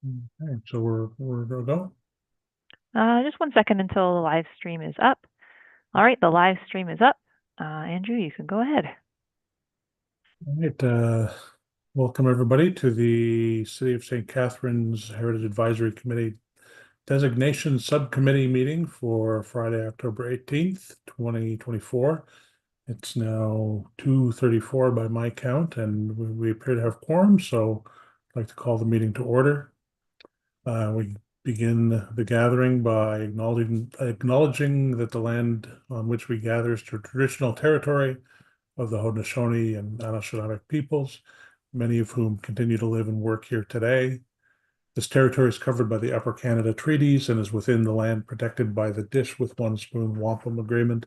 Okay, so we're gonna go. Just 1 second until the live stream is up. All right, the live stream is up. Andrew, you can go ahead. All right, welcome everybody to the City of St. Catharines Heritage Advisory Committee Designation Subcommittee meeting for Friday, October 18th, 2024. It's now 2:34 by my count, and we appear to have quorum, so I'd like to call the meeting to order. We begin the gathering by acknowledging that the land on which we gather is traditional territory of the Haudenosaunee and Anishinaabe peoples, many of whom continue to live and work here today. This territory is covered by the Upper Canada Treaties and is within the land protected by the Dish with One Spoon Wampum Agreement.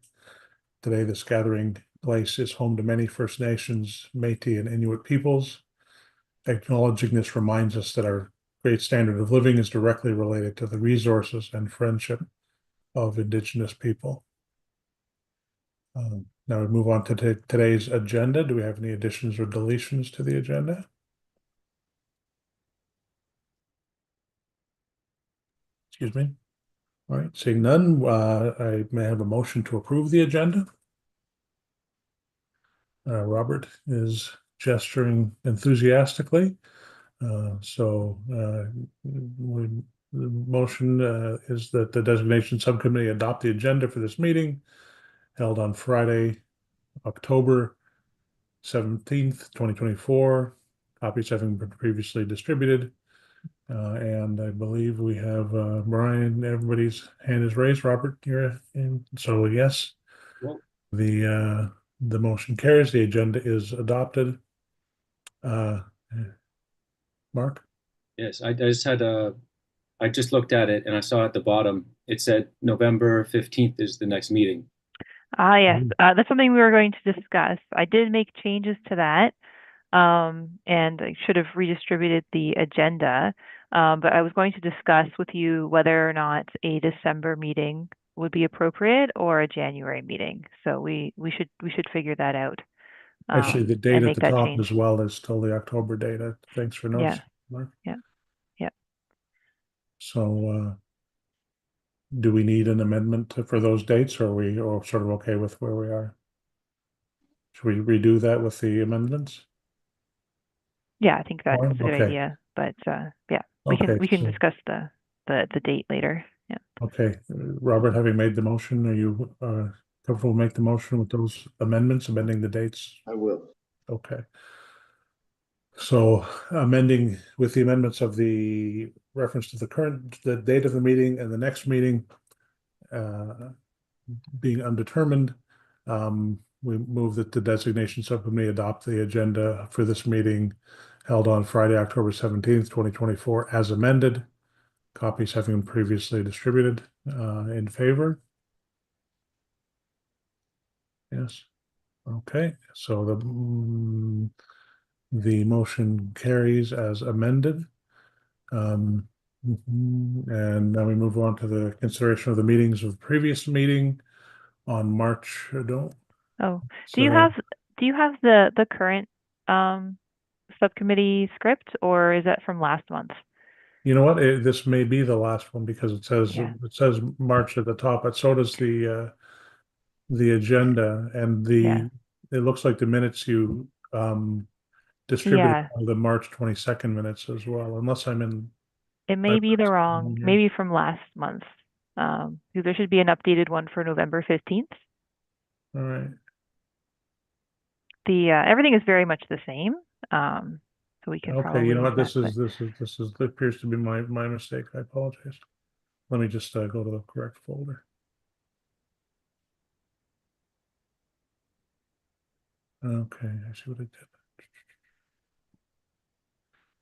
Today, this gathering place is home to many First Nations, Métis, and Inuit peoples. Acknowledging this reminds us that our great standard of living is directly related to the resources and friendship of Indigenous people. Now we move on to today's agenda. Do we have any additions or deletions to the agenda? Excuse me. All right, seeing none, I may have a motion to approve the agenda. Robert is gesturing enthusiastically. The motion is that the designation subcommittee adopt the agenda for this meeting held on Friday, October 17th, 2024. Copies having been previously distributed. And I believe we have Brian, everybody's hand is raised. Robert, you're in. So yes, Well, the motion carries. The agenda is adopted. Uh, Mark? yes, I just looked at it and I saw at the bottom, it said November 15th is the next meeting. Yes, that's something we were going to discuss. I did make changes to that, and I should have redistributed the agenda. But I was going to discuss with you whether or not a December meeting would be appropriate or a January meeting. So we should figure that out, Actually, the date and at make the that top change. as well is still the October date. Thanks for Yeah, noticing, Mark. yeah, yeah. So, do we need an amendment for those dates, or are we all sort of okay with where we are? Should we redo that with the amendments? Yeah, I think that's Warren? a good Okay, idea. But yeah, we can okay, we can so, discuss the date later. Yeah. okay. Robert, having made the motion, are you comfortable to make the motion with those amendments, amending the dates? I will. Okay. So amending with the amendments of the reference to the date of the meeting and the next meeting being undetermined, we move that the designation subcommittee adopt the agenda for this meeting held on Friday, October 17th, 2024, as amended. Copies having been previously distributed. In favor? Yes. Okay. So the motion carries as amended. And now we move on to the consideration of the meetings of the previous meeting on March. Don't. Oh, do you So have do you have the current um subcommittee script, or is that from last month? you know what? This may be the last one because Yeah. it says March at the top, but so does the agenda and Yeah. it looks like the minutes you distributed Yeah. are the March 22nd minutes as well, unless I'm in It may my be the wrong, maybe from last month. Because there should be an updated one for November 15th. All right. The everything is very much the same. So we can Okay, you probably know use what? that, This but is appears to be my mistake. I apologize. Let me just go to the correct folder. Okay, I see what I did.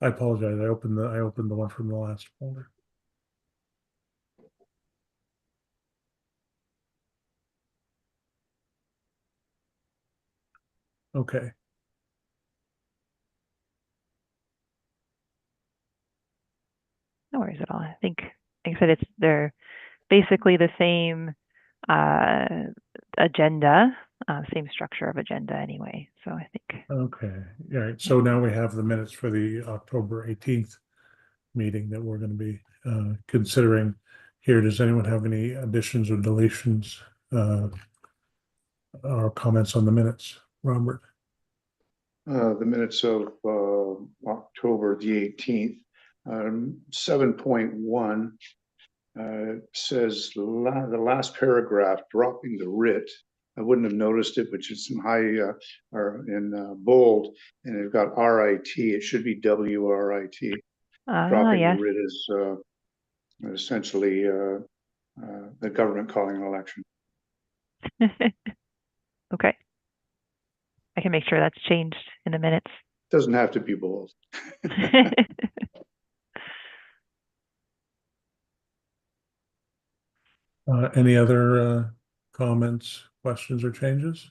I apologize. I opened the one from the last folder. Okay. no worries at all. I think, like I said, they're basically the same uh, agenda, same structure of agenda anyway. So I think, Okay. All right. yeah. So now we have the minutes for the October 18th meeting that we're going to be considering here. Does anyone have any additions or deletions or comments on the minutes? Robert? The minutes of October the 18th, 7.1 says the last paragraph, dropping the writ. I wouldn't have noticed it, but it's in or in bold, and they've got RIT. It should be WRIT. Dropping yes. the writ is essentially the government calling an election. Okay. I can make sure that's changed in the minutes. Doesn't have to be bold. Any other comments, questions, or changes?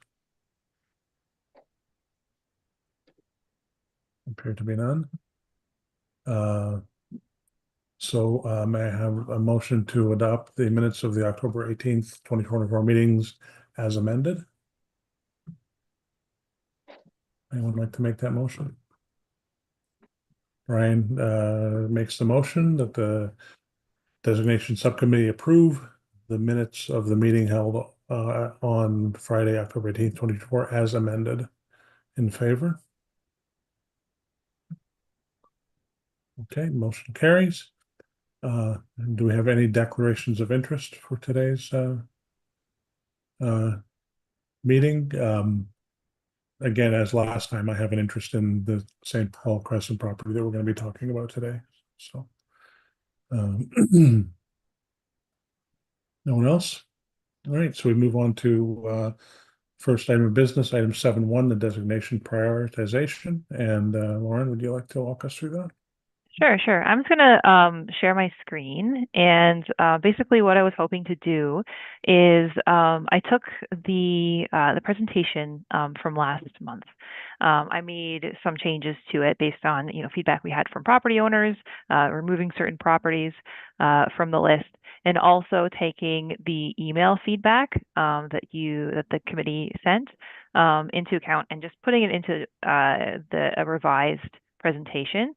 Appear to be none. So may I have a motion to adopt the minutes of the October 18th, 2024 meetings as amended? Anyone like to make that motion? Brian makes the motion that the Designation Subcommittee approve the minutes of the meeting held on Friday, October 18th, 2024 as amended. In favor? Okay, motion carries. Do we have any declarations of interest for today's meeting? Again, as last time, I have an interest in the St. Paul Crescent property that we're going to be talking about today. So, no one else? All right, so we move on to first item of business, item 7.1, the designation prioritization. And Lauren, would you like to walk us through that? Sure. I'm just gonna share my screen, and basically what I was hoping to do is I took the presentation from last month. I made some changes to it based on feedback we had from property owners, removing certain properties from the list, and also taking the email feedback that the committee sent into account, and just putting it into a revised presentation.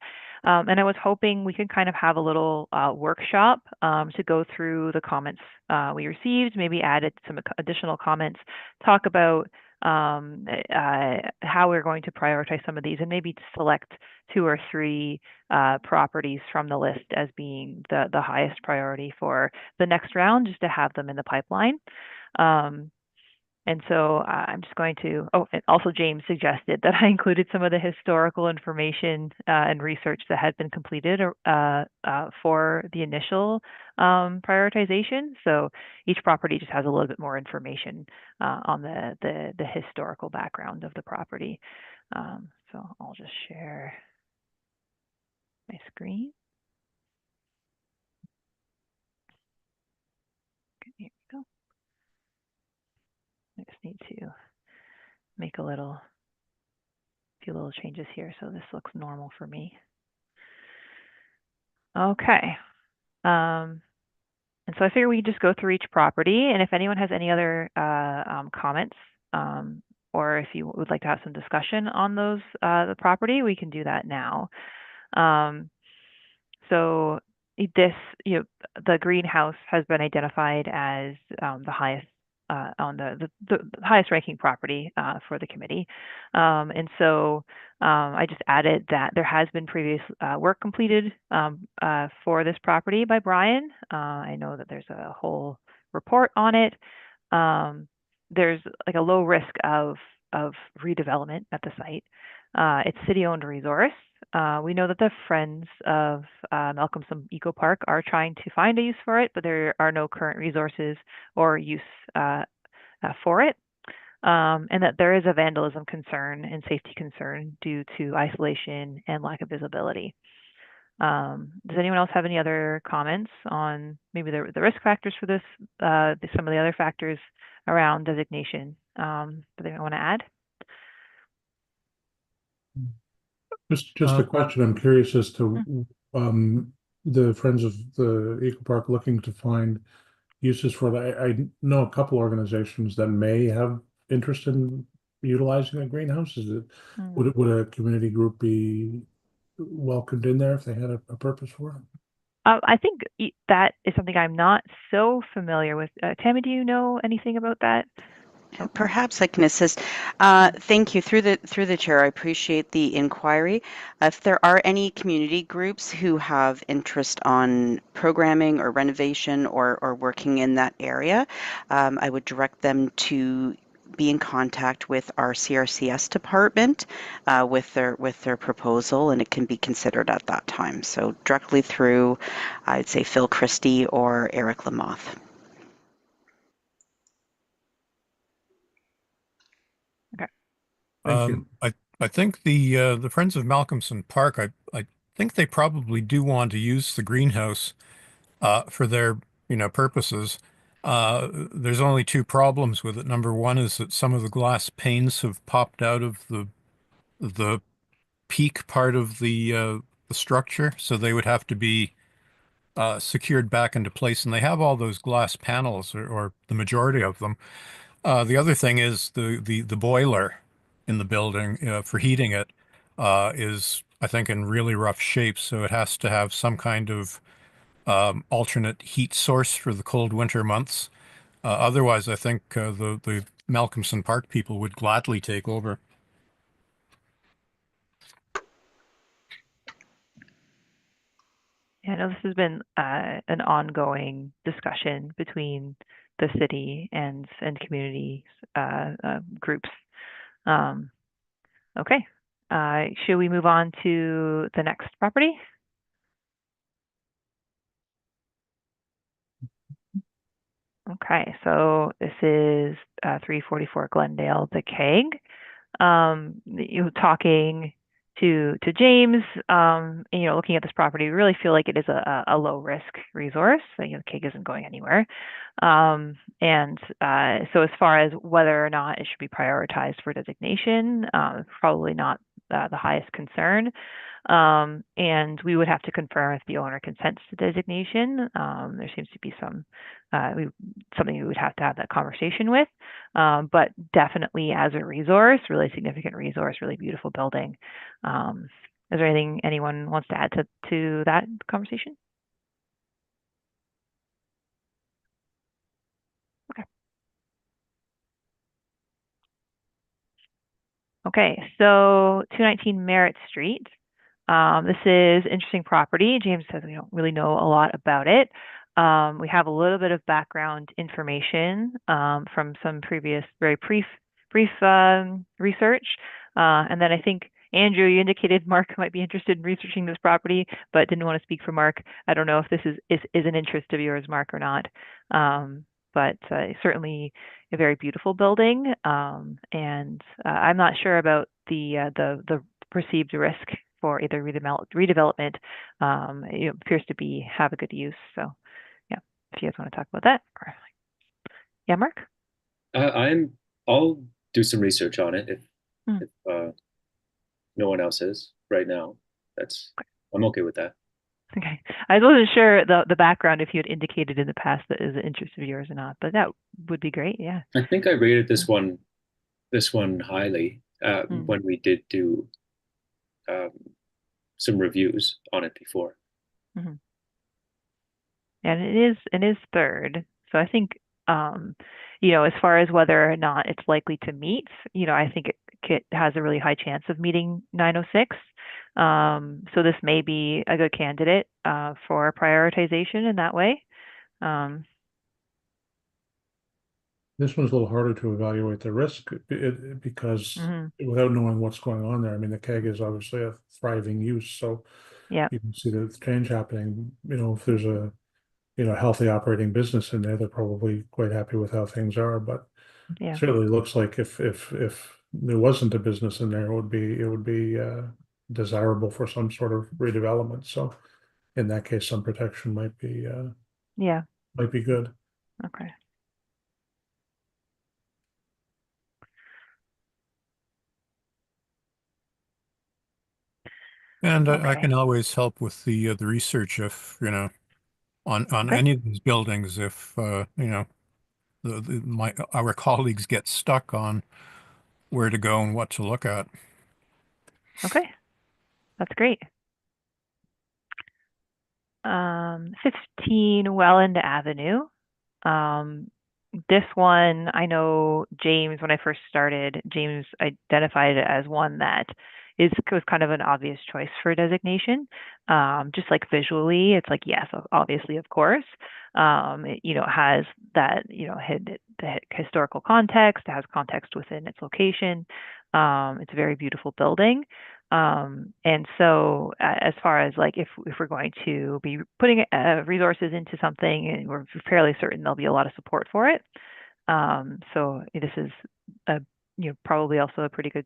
And I was hoping we could kind of have a little workshop to go through the comments we received, maybe added some additional comments, talk about how we're going to prioritize some of these, and maybe select 2 or 3 properties from the list as being the highest priority for the next round, just to have them in the pipeline. And so I'm just going to, and also James suggested that I included some of the historical information and research that had been completed for the initial prioritization. So each property just has a little bit more information on the historical background of the property. So I'll just share my screen. Okay, here we go. I just need to make a few little changes here so this looks normal for me. Okay. And so I figure we can just go through each property, and if anyone has any other comments, or if you would like to have some discussion on those the property, we can do that now. So this, the greenhouse has been identified as the highest on the highest ranking property for the committee. And so I just added that there has been previous work completed for this property by Brian. I know that there's a whole report on it. There's like a low risk of redevelopment at the site. It's city-owned resource. We know that the Friends of Malcolmson Eco Park are trying to find a use for it, but there are no current resources or use for it. And that there is a vandalism concern and safety concern due to isolation and lack of visibility. Does anyone else have any other comments on maybe the risk factors for this, some of the other factors around designation that they want to add? Just a question. I'm curious as to the Friends of the Eco Park looking to find uses for that. I know a couple organizations that may have interest in utilizing a greenhouse. Is it would a community group be welcomed in there if they had a purpose for it? I think that is something I'm not so familiar with. Tammy, do you know anything about that? Perhaps I can assist. Thank you. Through the chair, I appreciate the inquiry. If there are any community groups who have interest on programming or renovation or working in that area, I would direct them to be in contact with our CRCS department with their proposal, and it can be considered at that time. So directly through, I'd say Phil Christie or Eric Lamoth. Thank you. I think the Friends of Malcolmson Park, I think they probably do want to use the greenhouse for their purposes. There's only two problems with it. Number one is that some of the glass panes have popped out of the peak part of the structure, so they would have to be secured back into place. And they have all those glass panels, or the majority of them. The other thing is the boiler in the building for heating it is, I think, in really rough shape. So it has to have some kind of alternate heat source for the cold winter months. Otherwise, I think the Malcolmson Park people would gladly take over. Yeah, I know this has been an ongoing discussion between the city and community groups. Okay, should we move on to the next property? Okay, so this is 344 Glendale, the Keg. Talking to James, and, looking at this property, we really feel like it is a low risk resource. The Keg isn't going anywhere. And so as far as whether or not it should be prioritized for designation, probably not the highest concern. And we would have to confirm if the owner consents to designation. There seems to be something we would have to have that conversation with. But definitely as a resource, really significant resource, really beautiful building. Is there anything anyone wants to add to that conversation? Okay, so 219 Merritt Street. This is interesting property. James says we don't really know a lot about it. We have a little bit of background information from some previous very brief research. And then I think, Andrew, you indicated Mark might be interested in researching this property, but didn't want to speak for Mark. I don't know if this is an interest of yours, Mark, or not. But certainly a very beautiful building. And I'm not sure about the perceived risk for either redevelopment. It appears to have a good use. So yeah, if you guys want to talk about that. Yeah, Mark? I'll do some research on it if no one else is right now. I'm okay with that. Okay. I wasn't sure the background, if you had indicated in the past that is an interest of yours or not, but that would be great. Yeah. I think I rated this one highly when we did do some reviews on it before. Mm-hmm. And it is third. So I think as far as whether or not it's likely to meet, I think it has a really high chance of meeting 906. So this may be a good candidate for prioritization in that way. This one's a little harder to evaluate the risk because without knowing what's going on there, I mean, the Keg is obviously a thriving use, so yeah, you can see the change happening. If there's a healthy operating business in there, they're probably quite happy with how things are. But yeah, certainly looks like if there wasn't a business in there, it would be desirable for some sort of redevelopment. So in that case, some protection might be good. Okay. And I can always help with the research if on any of these buildings if our colleagues get stuck on where to go and what to look at. Okay, that's great. 15 Welland Avenue. This one, I know James, when I first started, James identified it as one that was kind of an obvious choice for designation. Just like visually, it's like, yes, obviously, of course. It, has that, the historical context, it has context within its location. It's a very beautiful building. And so as far as like if we're going to be putting resources into something, and we're fairly certain there'll be a lot of support for it. So this is a probably also a pretty good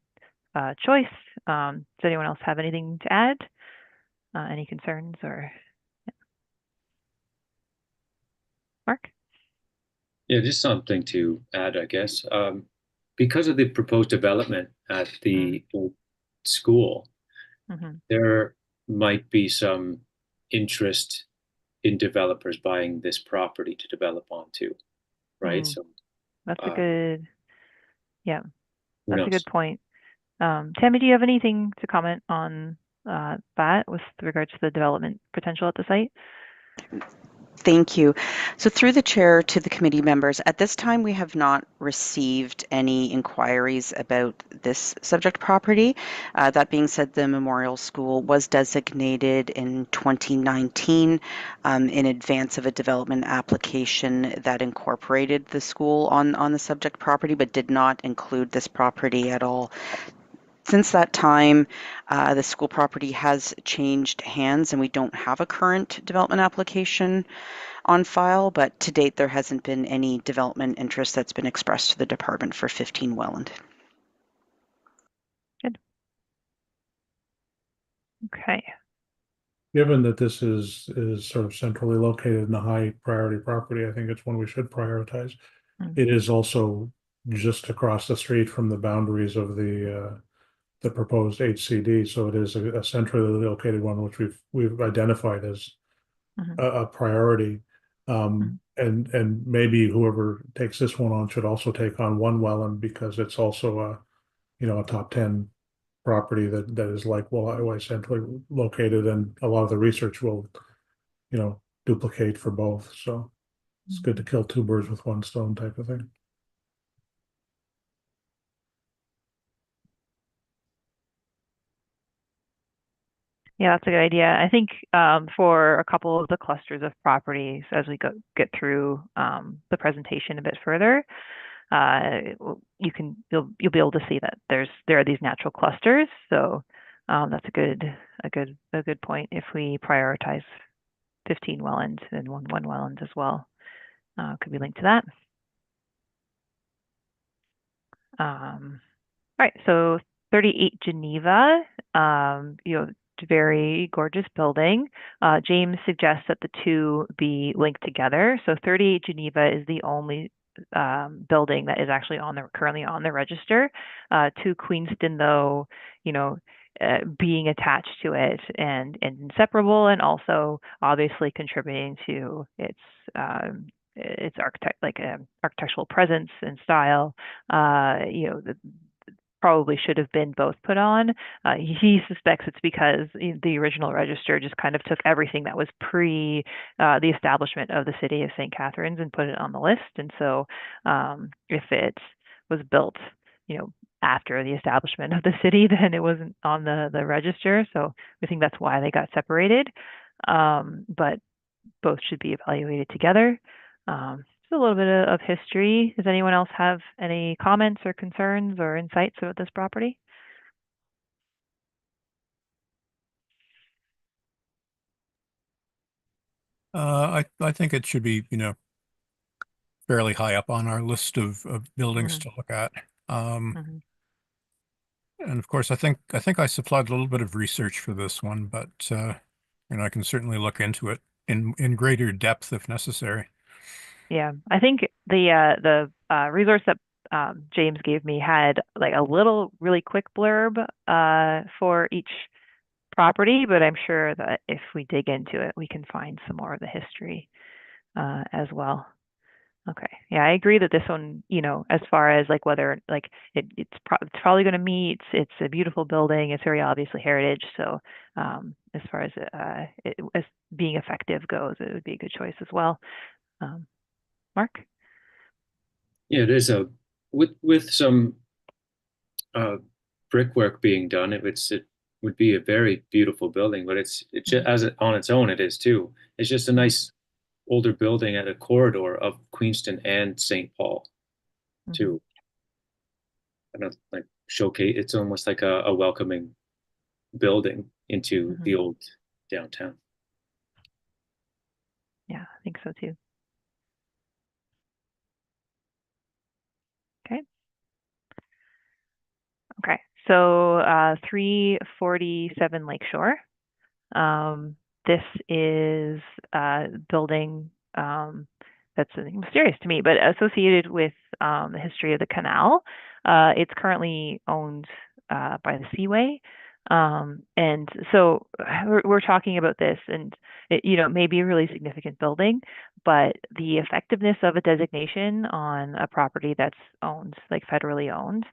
choice. Does anyone else have anything to add? Any concerns or Mark? Yeah, just something to add, I guess. Because of the proposed development at the old school, there might be some interest in developers buying this property to develop onto, right? So That's a good, yeah, who that's a good knows? point. Tammy, do you have anything to comment on that with regards to the development potential at the site? Thank you. So through the chair to the committee members, at this time we have not received any inquiries about this subject property. That being said, the Memorial School was designated in 2019 in advance of a development application that incorporated the school on the subject property, but did not include this property at all. Since that time, the school property has changed hands and we don't have a current development application on file, but to date there hasn't been any development interest that's been expressed to the department for 15 Welland. Good. Okay. Given that this is sort of centrally located in a high priority property, I think it's one we should prioritize. It is also just across the street from the boundaries of the proposed HCD, so it is a centrally located one, which we've identified as a priority. And maybe whoever takes this one on should also take on one Welland, because it's also a top 10 property that is like centrally located, and a lot of the research will duplicate for both. So it's good to kill two birds with one stone type of thing. Yeah, that's a good idea. I think for a couple of the clusters of properties, as we get through the presentation a bit further, you'll be able to see that there are these natural clusters. So that's a good point. If we prioritize 15 Welland and one Welland as well, could be linked to that. All right, so 38 Geneva, very gorgeous building. James suggests that the two be linked together. So 38 Geneva is the only building that is actually currently on the register. To Queenston, though, being attached to it and inseparable, and also obviously contributing to its architectural presence and style. Probably should have been both put on. He suspects it's because the original register just kind of took everything that was pre the establishment of the city of St. Catharines and put it on the list. And so if it was built, after the establishment of the city, then it wasn't on the register. So we think that's why they got separated. But both should be evaluated together. A little bit of history. Does anyone else have any comments or concerns or insights about this property? I think it should be, fairly high up on our list of buildings to look at. And of course, I think I supplied a little bit of research for this one, but I can certainly look into it in greater depth if necessary. Yeah, I think the resource that James gave me had like a little really quick blurb for each property, but I'm sure that if we dig into it, we can find some more of the history as well. Okay. Yeah, I agree that this one, as far as like whether like it's probably going to meet. It's a beautiful building. It's very obviously heritage. So as far as as being effective goes, it would be a good choice as well. Mark? Yeah, there's a with some uh, brickwork being done. It would be a very beautiful building, but it's just, as on its own, it is too. It's just a nice older building at a corridor of Queenston and St. Paul too. I don't like showcase. It's almost like a welcoming building into the old downtown. Yeah, I think so too. Okay. Okay. So 347 Lakeshore. This is a building that's mysterious to me, but associated with the history of the canal. It's currently owned by the Seaway. And so we're talking about this, and it may be a really significant building, but the effectiveness of a designation on a property that's owned, like federally owned,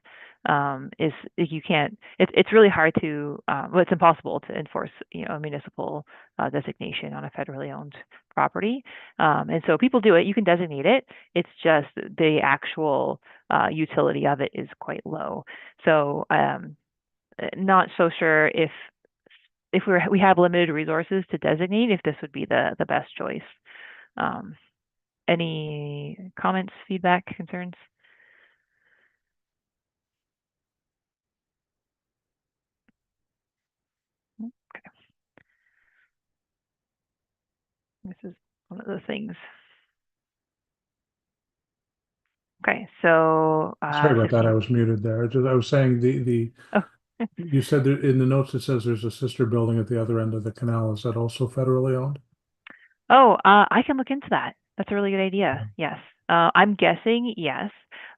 is you can't. It's really hard to. Well, it's impossible to enforce, a municipal designation on a federally owned property. And so people do it. You can designate it. It's just the actual utility of it is quite low. So not so sure if we have limited resources to designate, if this would be the best choice. Any comments, feedback, concerns? Okay. This is one of the things. Okay, so Sorry about that. I 16. was muted there. I was saying Oh, you said that in the notes it says there's a sister building at the other end of the canal. Is that also federally owned? oh, I can look into that. That's a really good idea. Yes. I'm guessing yes,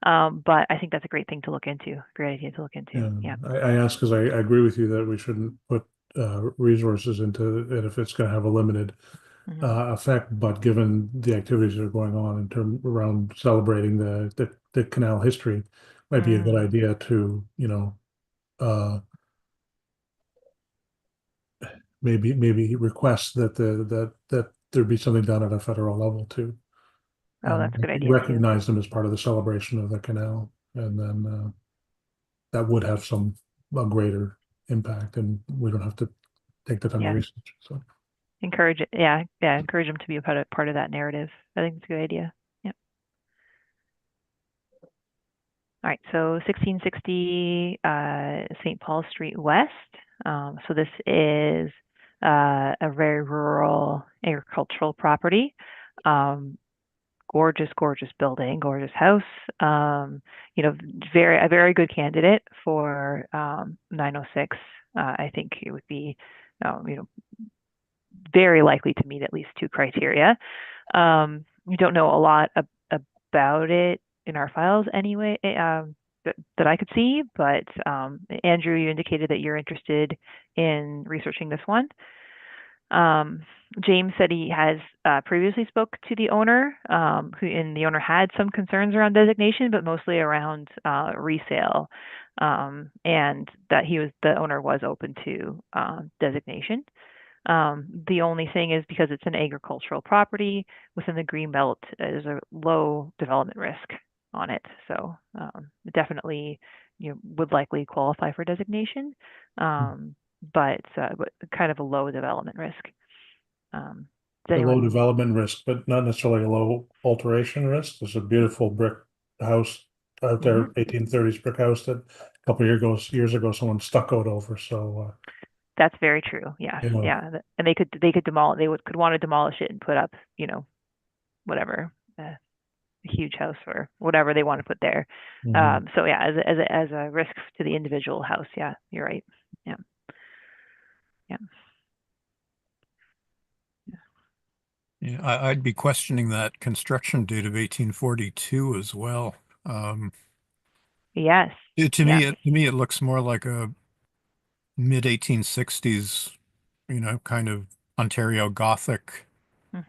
but I think that's a great thing to look into. Great idea to look into. Yeah, Yeah. I ask because I agree with you that we shouldn't put resources into it if it's going to have a limited Mhm. effect. But given the activities that are going on in term around celebrating the canal history, might be a good Mm. idea to uh, maybe request that there be something done at a federal level too. Oh, that's a good idea too. Recognize them as part of the celebration of the canal, and then that would have a greater impact, and we don't have to take the time to Yeah. research. So Encourage it. Yeah. Yeah. Encourage them to be a part of that narrative. I think it's a good idea. Yeah. All right. So 1660 St. Paul Street West. So this is a very rural agricultural property. Gorgeous, gorgeous building, gorgeous house. You know, a very good candidate for 906. I think it would be, very likely to meet at least two criteria. We don't know a lot about it in our files anyway, that I could see, but Andrew, you indicated that you're interested in researching this one. James said he has previously spoke to the owner, and the owner had some concerns around designation, but mostly around resale, and that the owner was open to designation. The only thing is because it's an agricultural property within the green belt, there's a low development risk on it. So definitely would likely qualify for designation, but kind of a low development risk. Does a low anyone? development risk, but not necessarily a low alteration risk. There's a beautiful brick house out there, Mhm. 1830s brick house that a couple of years ago someone stuccoed over. So That's very true. Yes. you know, Yeah. And they could demolish. Could want to demolish it and put up, whatever, a huge house or whatever they want to put there. So yeah, as a risk to the individual house. Yeah, you're right. Yeah. Yeah. Yeah, I'd be questioning that construction date of 1842 as well. Yes. To Yes. me, it looks more like a mid 1860s, kind of Ontario Gothic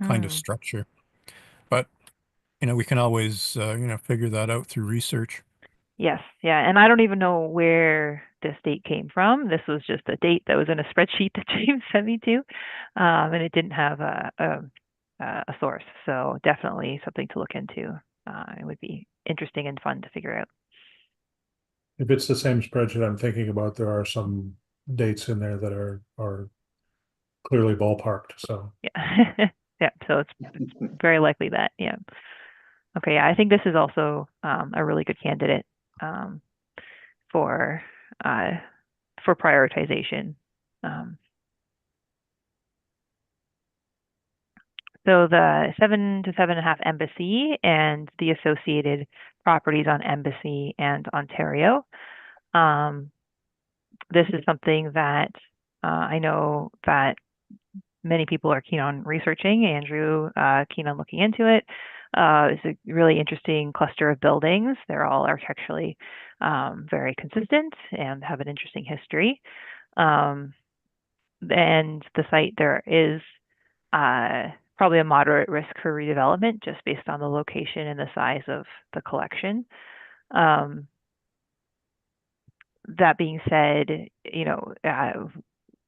kind of Hmm. structure. But we can always, figure that out through research. Yes, yeah, and I don't even know where this date came from. This was just a date that was in a spreadsheet that James sent me to, and it didn't have a source. So definitely something to look into. It would be interesting and fun to figure out. If it's the same spreadsheet I'm thinking about, there are some dates in there that are clearly ballparked, so. Yeah, yeah. So it's very likely that. Yeah. Okay. Yeah, I think this is also a really good candidate um, for uh, for prioritization. Um, So the 7 to 7.5 Embassy and the associated properties on Embassy and Ontario. This is something that I know that many people are keen on researching. Andrew, keen on looking into it. It's a really interesting cluster of buildings. They're all architecturally very consistent and have an interesting history. Um, and the site there is probably a moderate risk for redevelopment just based on the location and the size of the collection. That being said,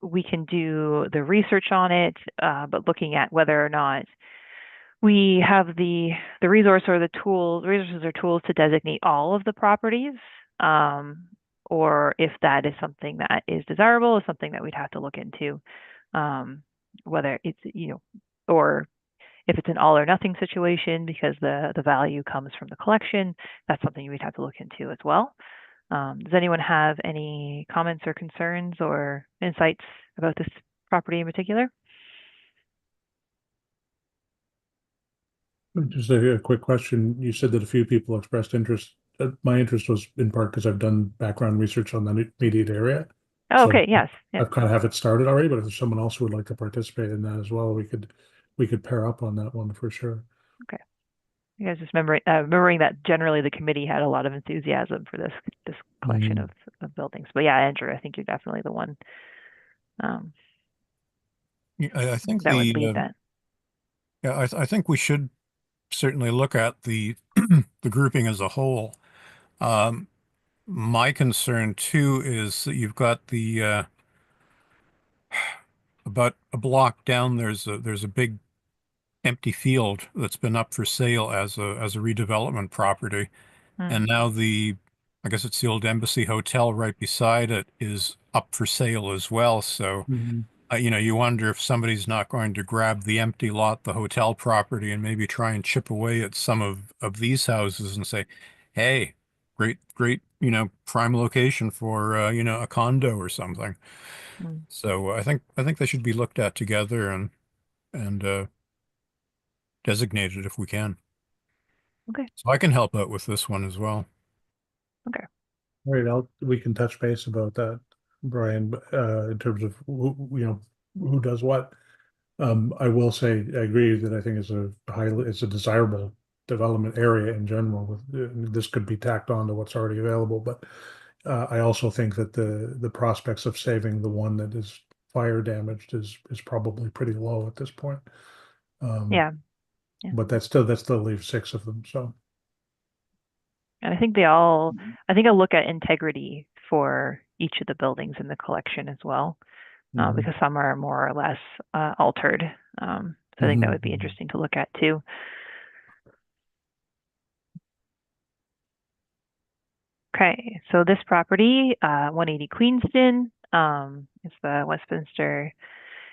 we can do the research on it, but looking at whether or not we have the resources or tools to designate all of the properties, or if that is something that is desirable, is something that we'd have to look into, whether it's or if it's an all or nothing situation because the value comes from the collection, that's something we'd have to look into as well. Does anyone have any comments or concerns or insights about this property in particular? Just a quick question. You said that a few people expressed interest. My interest was in part because I've done background research on the immediate area. Oh, So okay, yes. Yeah. I've kind of have it started already, but if there's someone else who would like to participate in that as well, we could pair up on that one for sure. Okay. You guys just remembering that generally the committee had a lot of enthusiasm for this collection of buildings. But yeah, Andrew, I think you're definitely the one Yeah, I think that would lead that. yeah, I think we should certainly look at the the grouping as a whole. My concern too is that you've got the about a block down there's a big empty field that's been up for sale as a redevelopment property. And now I guess it's the old Embassy Hotel right beside it is up for sale as well. So, you wonder if somebody's not going to grab the empty lot, the hotel property, and maybe try and chip away at some of these houses and say, hey, great, prime location for, a condo or something. Mm. So I think they should be looked at together and designated if we can. Okay. So I can help out with this one as well. Okay. All right, we can touch base about that, Brian, in terms of who does what. I will say I agree that I think it's a desirable development area in general. This could be tacked on to what's already available, but I also think that the prospects of saving the one that is fire damaged is probably pretty low at this point. Yeah. But that still leaves 6 of them. So. And I think I think I'll look at integrity for each of the buildings in the collection as well, because some are more or less altered. So I think that would be interesting to look at too. Okay, so this property, 180 Queenston, is the Westminster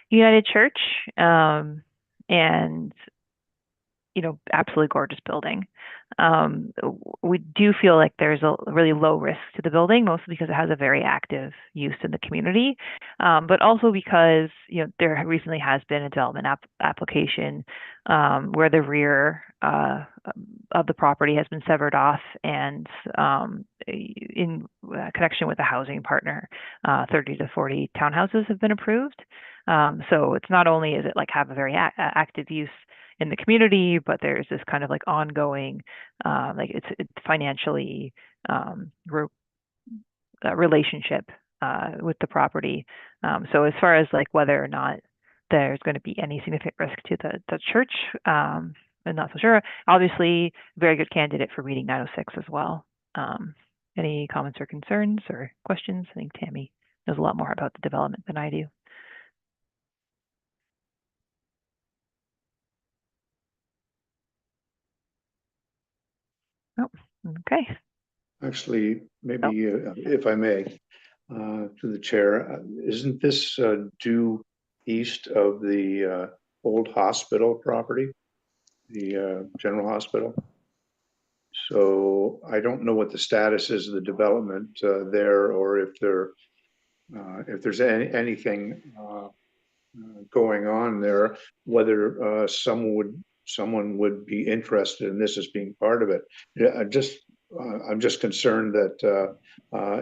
United Church, and absolutely gorgeous building. We do feel like there's a really low risk to the building, mostly because it has a very active use in the community, but also because there recently has been a development application where the rear of the property has been severed off, and in connection with a housing partner, 30 to 40 townhouses have been approved. So it's not only is it like have a very active use in the community, but there's this kind of like ongoing, like it's financially relationship with the property. So as far as like whether or not there's going to be any significant risk to the church, not so sure. Obviously, very good candidate for reading 906 as well. Any comments or concerns or questions? I think Tammy knows a lot more about the development than I do. Oh, okay. Actually, maybe if I may, to the chair, isn't this due east of the old hospital property, the general hospital? So I don't know what the status is of the development there, or if there's anything going on there, whether someone would be interested in this as being part of it. Yeah, I'm just concerned that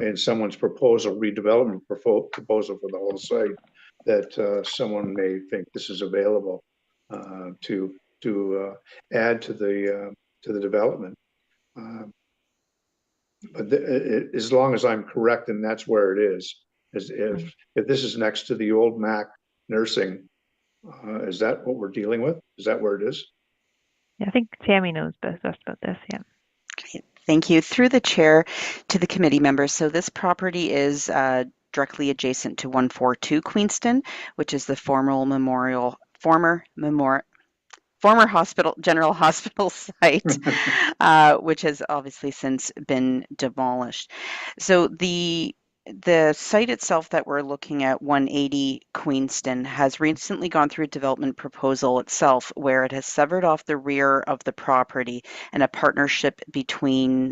in someone's redevelopment proposal for the whole site, that someone may think this is available to add to the development. But as long as I'm correct, and that's where it is if this is next to the old Mac nursing, is that what we're dealing with? Is that where it is? Yeah, I think Tammy knows best about this. Yeah. Okay, thank you. Through the chair to the committee members. So this property is directly adjacent to 142 Queenston, which is the former hospital, general hospital site, which has obviously since been demolished. So the site itself that we're looking at, 180 Queenston, has recently gone through a development proposal itself where it has severed off the rear of the property, and a partnership between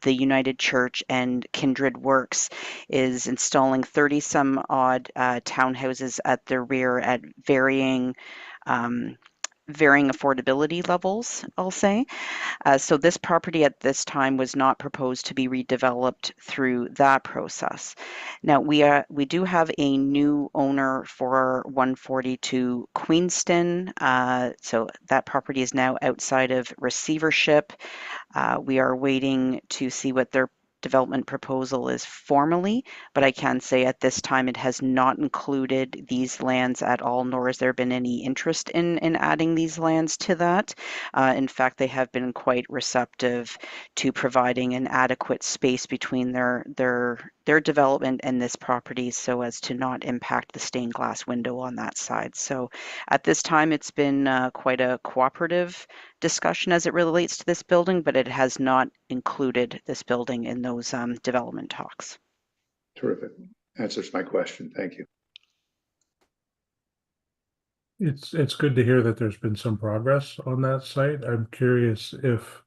the United Church and Kindred Works is installing 30 some odd townhouses at the rear at varying affordability levels, I'll say. So this property at this time was not proposed to be redeveloped through that process. Now we do have a new owner for 142 Queenston. So that property is now outside of receivership. We are waiting to see what their development proposal is formally, but I can say at this time it has not included these lands at all, nor has there been any interest in adding these lands to that. In fact, they have been quite receptive to providing an adequate space between their development and this property so as to not impact the stained glass window on that side. So at this time, it's been quite a cooperative discussion as it relates to this building, but it has not included this building in those development talks. Terrific. Answers my question. Thank you. It's good to hear that there's been some progress on that site. I'm curious if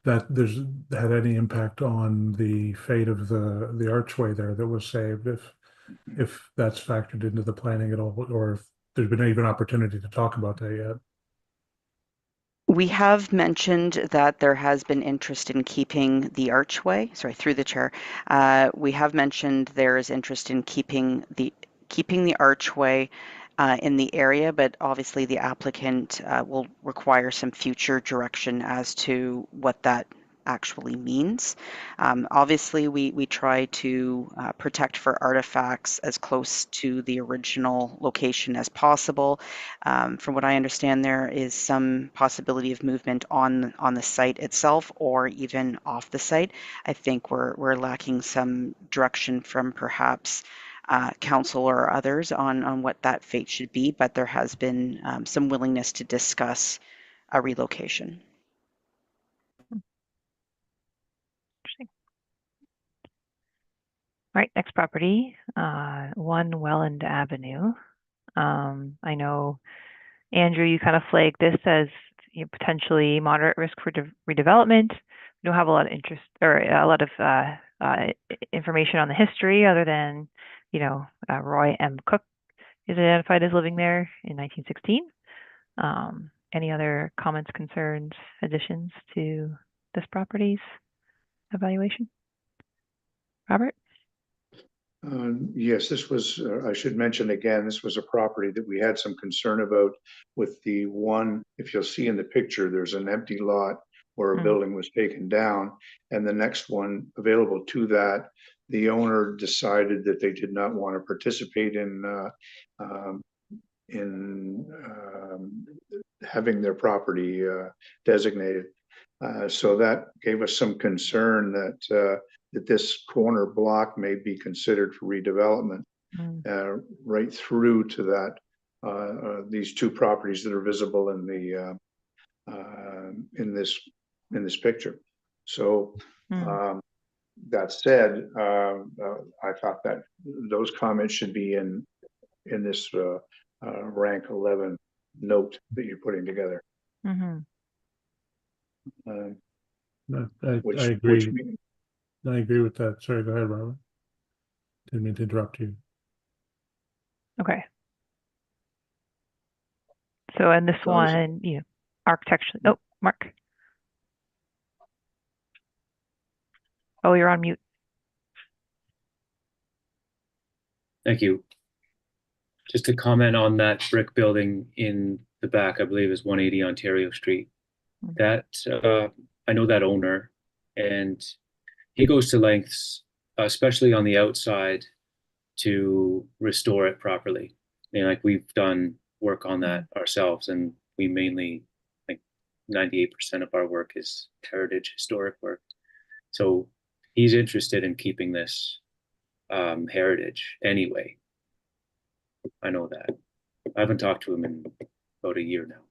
that there's had any impact on the fate of the archway there that was saved, if that's factored into the planning at all, or if there's been even opportunity to talk about that yet. We have mentioned that there has been interest in keeping the archway, sorry, through the chair. We have mentioned there is interest in keeping the archway in the area, but obviously the applicant will require some future direction as to what that actually means. Obviously, we try to protect for artifacts as close to the original location as possible. From what I understand, there is some possibility of movement on the site itself or even off the site. I think we're lacking some direction from perhaps council or others on what that fate should be, but there has been some willingness to discuss a relocation. Interesting. All right, next property, 1 Welland Avenue. I know, Andrew, you kind of flagged this as potentially moderate risk for redevelopment. We don't have a lot of interest or a lot of information on the history other than, Roy M. Cook is identified as living there in 1916. Any other comments, concerns, additions to this property's evaluation? Robert? Yes, this was, I should mention again, this was a property that we had some concern about with the one, if you'll see in the picture, there's an empty lot where a building was taken down, and the next one available to that, the owner decided that they did not want to participate in having their property designated. So that gave us some concern that this corner block may be considered for redevelopment, right through to that these two properties that are visible in the in this picture. So that said, I thought that those comments should be in this rank 11 note that you're putting together. I agree. I agree with that. Sorry, go ahead, Robert. Didn't mean to interrupt you. Okay. So, and this one, you know, architecture. Oh, Mark. Oh, you're on mute. Thank you. Just to comment on that brick building in the back, I believe is 180 Ontario Street. That I know that owner, and he goes to lengths, especially on the outside, to restore it properly. And like we've done work on that ourselves, and we mainly, like 98% of our work is heritage historic work. So he's interested in keeping this heritage anyway. I know that. I haven't talked to him in about a year now.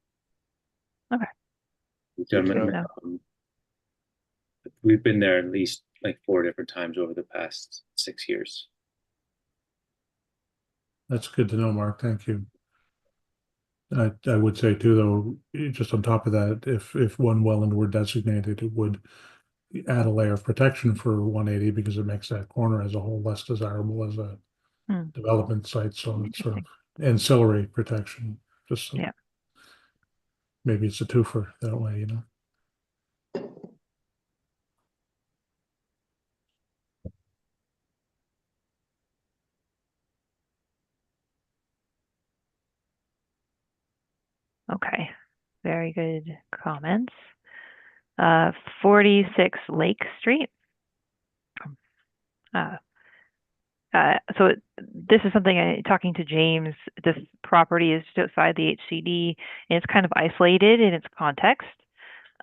Okay. We've been there at least like 4 different times over the past 6 years. That's good to know, Mark. Thank you. I would say too, though, just on top of that, if one wetland were designated, it would add a layer of protection for 180 because it makes that corner as a whole less desirable as a development site. So it's sort of ancillary protection. Just so maybe it's a twofer that way, you know. Okay, very good comments. 46 Lake Street. So this is something talking to James, this property is just outside the HCD and it's kind of isolated in its context.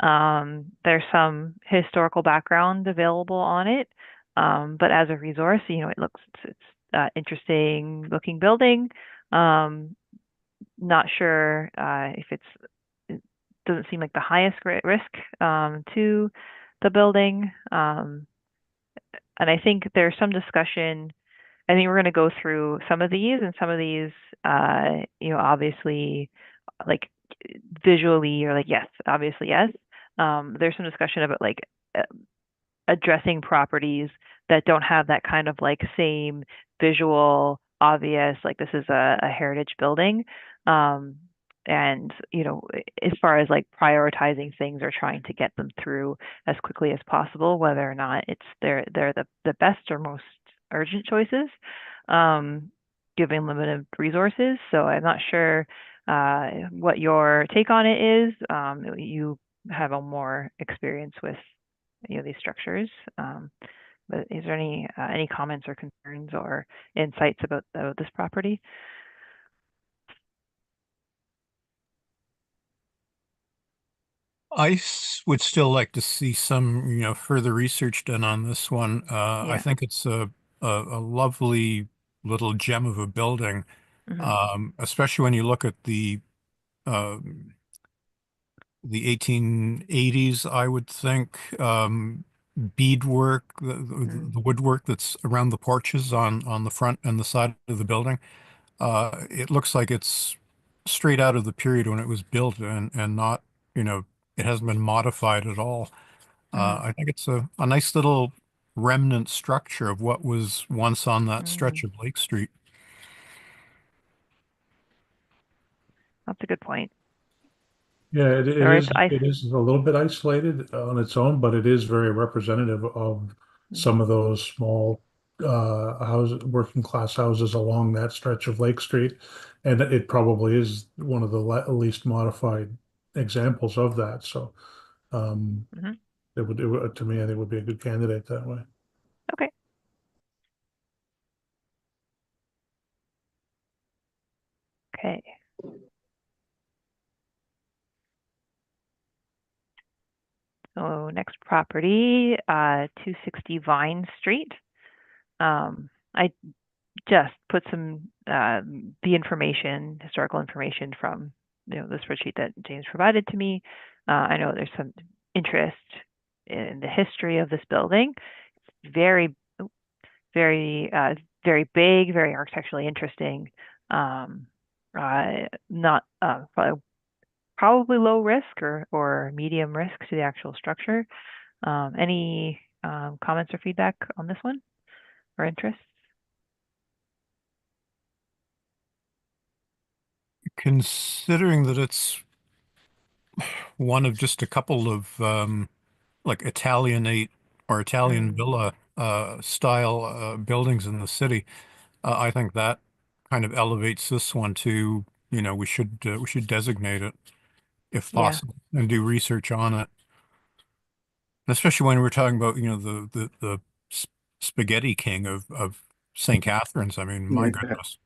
There's some historical background available on it, but as a resource, you know, it's interesting looking building. Not sure if it doesn't seem like the highest risk to the building. And I think there's some discussion. I think we're going to go through some of these, and some of these, you know, obviously, like visually, you're like, yes, obviously, yes. There's some discussion about like addressing properties that don't have that kind of like same visual obvious, like this is a heritage building. And, you know, as far as like prioritizing things or trying to get them through as quickly as possible, whether or not they're the best or most urgent choices, given limited resources. So I'm not sure what your take on it is. You have a more experience with, you know, these structures. But is there any comments or concerns or insights about this property? I would still like to see some, you know, further research done on this one. I think it's a lovely little gem of a building, especially when you look at the 1880s, I would think, beadwork, the woodwork that's around the porches on the front and the side of the building. It looks like it's straight out of the period when it was built and not, you know, it hasn't been modified at all. I think it's a nice little remnant structure of what was once on that stretch of Lake Street. That's a good point. Yeah, it is a little bit isolated on its own, but it is very representative of some of those small working class houses along that stretch of Lake Street. And it probably is one of the least modified examples of that. So it would, to me, I think it would be a good candidate that way. Okay. Okay. So next property, 260 Vine Street. I just put some the information, historical information from the spreadsheet that James provided to me. I know there's some interest in the history of this building. It's very, very big, very architecturally interesting. Not probably low risk or medium risk to the actual structure. Any comments or feedback on this one or interest? Considering that it's one of just a couple of like Italianate or Italian villa style buildings in the city, I think that kind of elevates this one to, we should designate it if Yeah. possible and do research on it. Especially when we're talking about, the spaghetti king of St. Catharines. I mean, my goodness.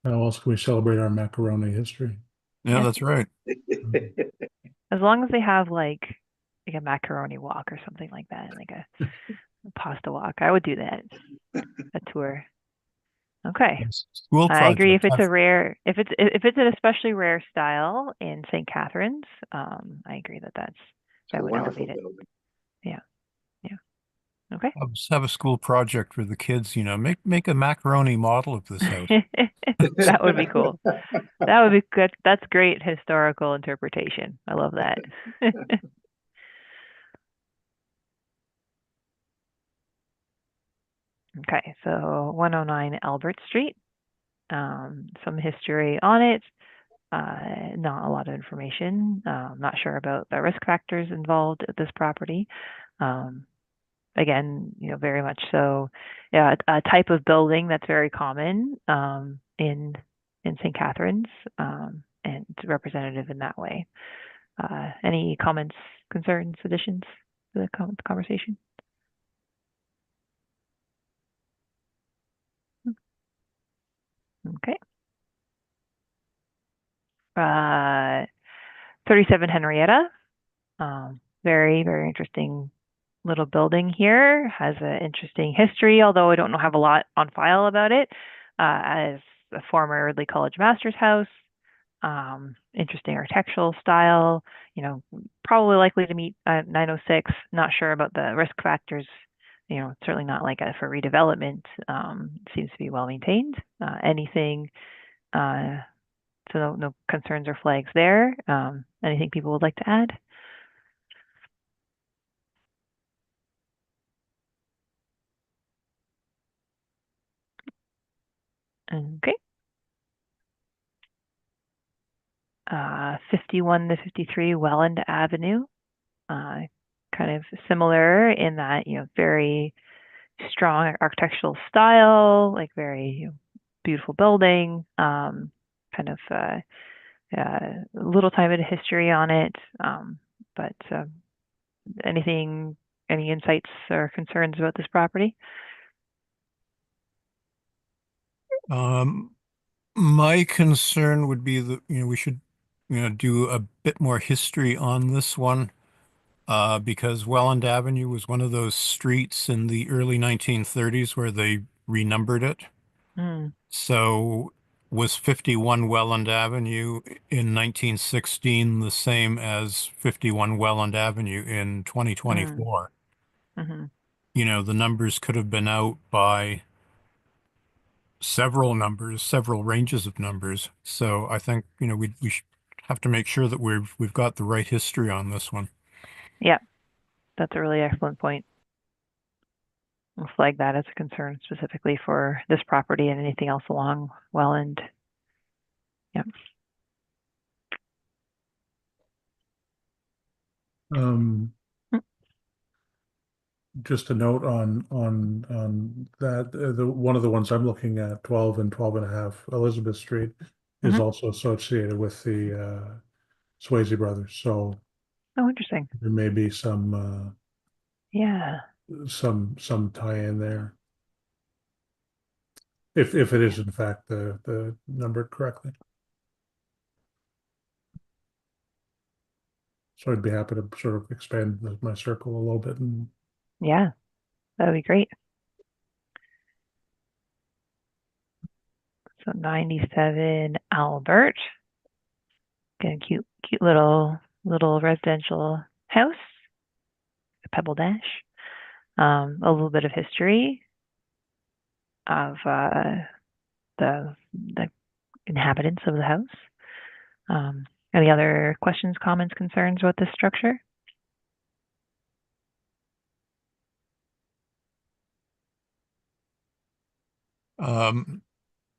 How else can we celebrate our macaroni history? Yeah, that's right. As long as they have like a macaroni walk or something like that, like a pasta walk, I would do that. A tour. Okay. School I agree. If project. it's an especially rare style in St. Catharines, I agree that would elevate it. Building. Yeah. Yeah. Okay. Have a school project for the kids, make a macaroni model of this house. That would be cool. That would be good. That's great historical interpretation. I love that. Okay, so 109 Albert Street. Some history on it. Not a lot of information. Not sure about the risk factors involved at this property. Again, very much so, yeah, a type of building that's very common in St. Catharines, and representative in that way. Any comments, concerns, additions to the conversation? Okay. 37 Henrietta. Very, very interesting little building here. Has an interesting history, although I don't have a lot on file about it. As a former Ridley College Master's House. Interesting architectural style, probably likely to meet 906. Not sure about the risk factors, certainly not like for redevelopment. Seems to be well maintained. Anything, so no concerns or flags there. Anything people would like to add? Okay. 51 to 53 Welland Avenue. Kind of similar in that, very strong architectural style, like very beautiful building. Kind of little time of history on it. But any insights or concerns about this property? My concern would be that, we should, do a bit more history on this one, because Welland Avenue was one of those streets in the early 1930s where they renumbered it. So was 51 Welland Avenue in 1916 the same as 51 Welland Avenue in 2024? The numbers could have been out by several numbers, several ranges of numbers. So I think, we should have to make sure that we've got the right history on this one. Yeah, that's a really excellent point. We'll flag that as a concern specifically for this property and anything else along Welland. Yeah. Just a note on that, the one of the ones I'm looking at, 12 and 12 and a half Elizabeth Street, is also associated with the Swayze brothers. So Oh, interesting. there may be some Yeah. some tie in there. If it is in fact the numbered correctly. So I'd be happy to sort of expand my circle a little bit. And Yeah, that would be great. So 97 Albert. Got a cute little residential house, a Pebble Dash. A little bit of history of the inhabitants of the house. Any other questions, comments, concerns about this structure?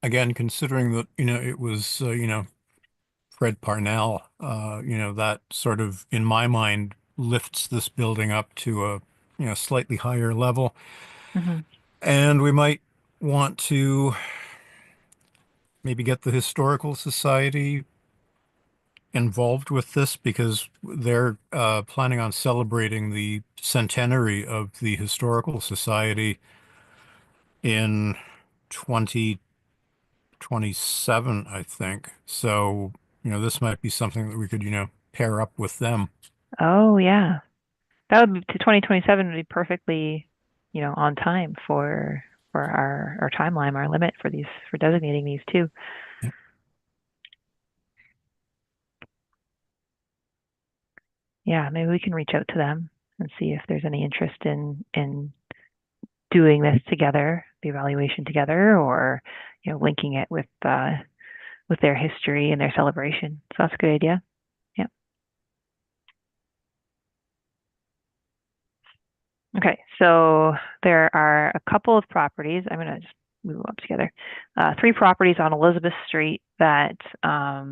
Again, considering that, it was, Fred Parnell, that sort of, in my mind, lifts this building up to a, slightly higher level. Mm-hmm. And we might want to maybe get the Historical Society involved with this because they're planning on celebrating the centenary of the Historical Society in 2027, I think. So, this might be something that we could, pair up with them. Oh yeah, that would be to 2027 would be perfectly, on time for our timeline, our limit for designating these two. Yep. Yeah, maybe we can reach out to them and see if there's any interest in doing this together, the evaluation together, or linking it with their history and their celebration. So that's a good idea. Yeah. Okay, so there are a couple of properties. I'm going to just move them up together. 3 properties on Elizabeth Street that I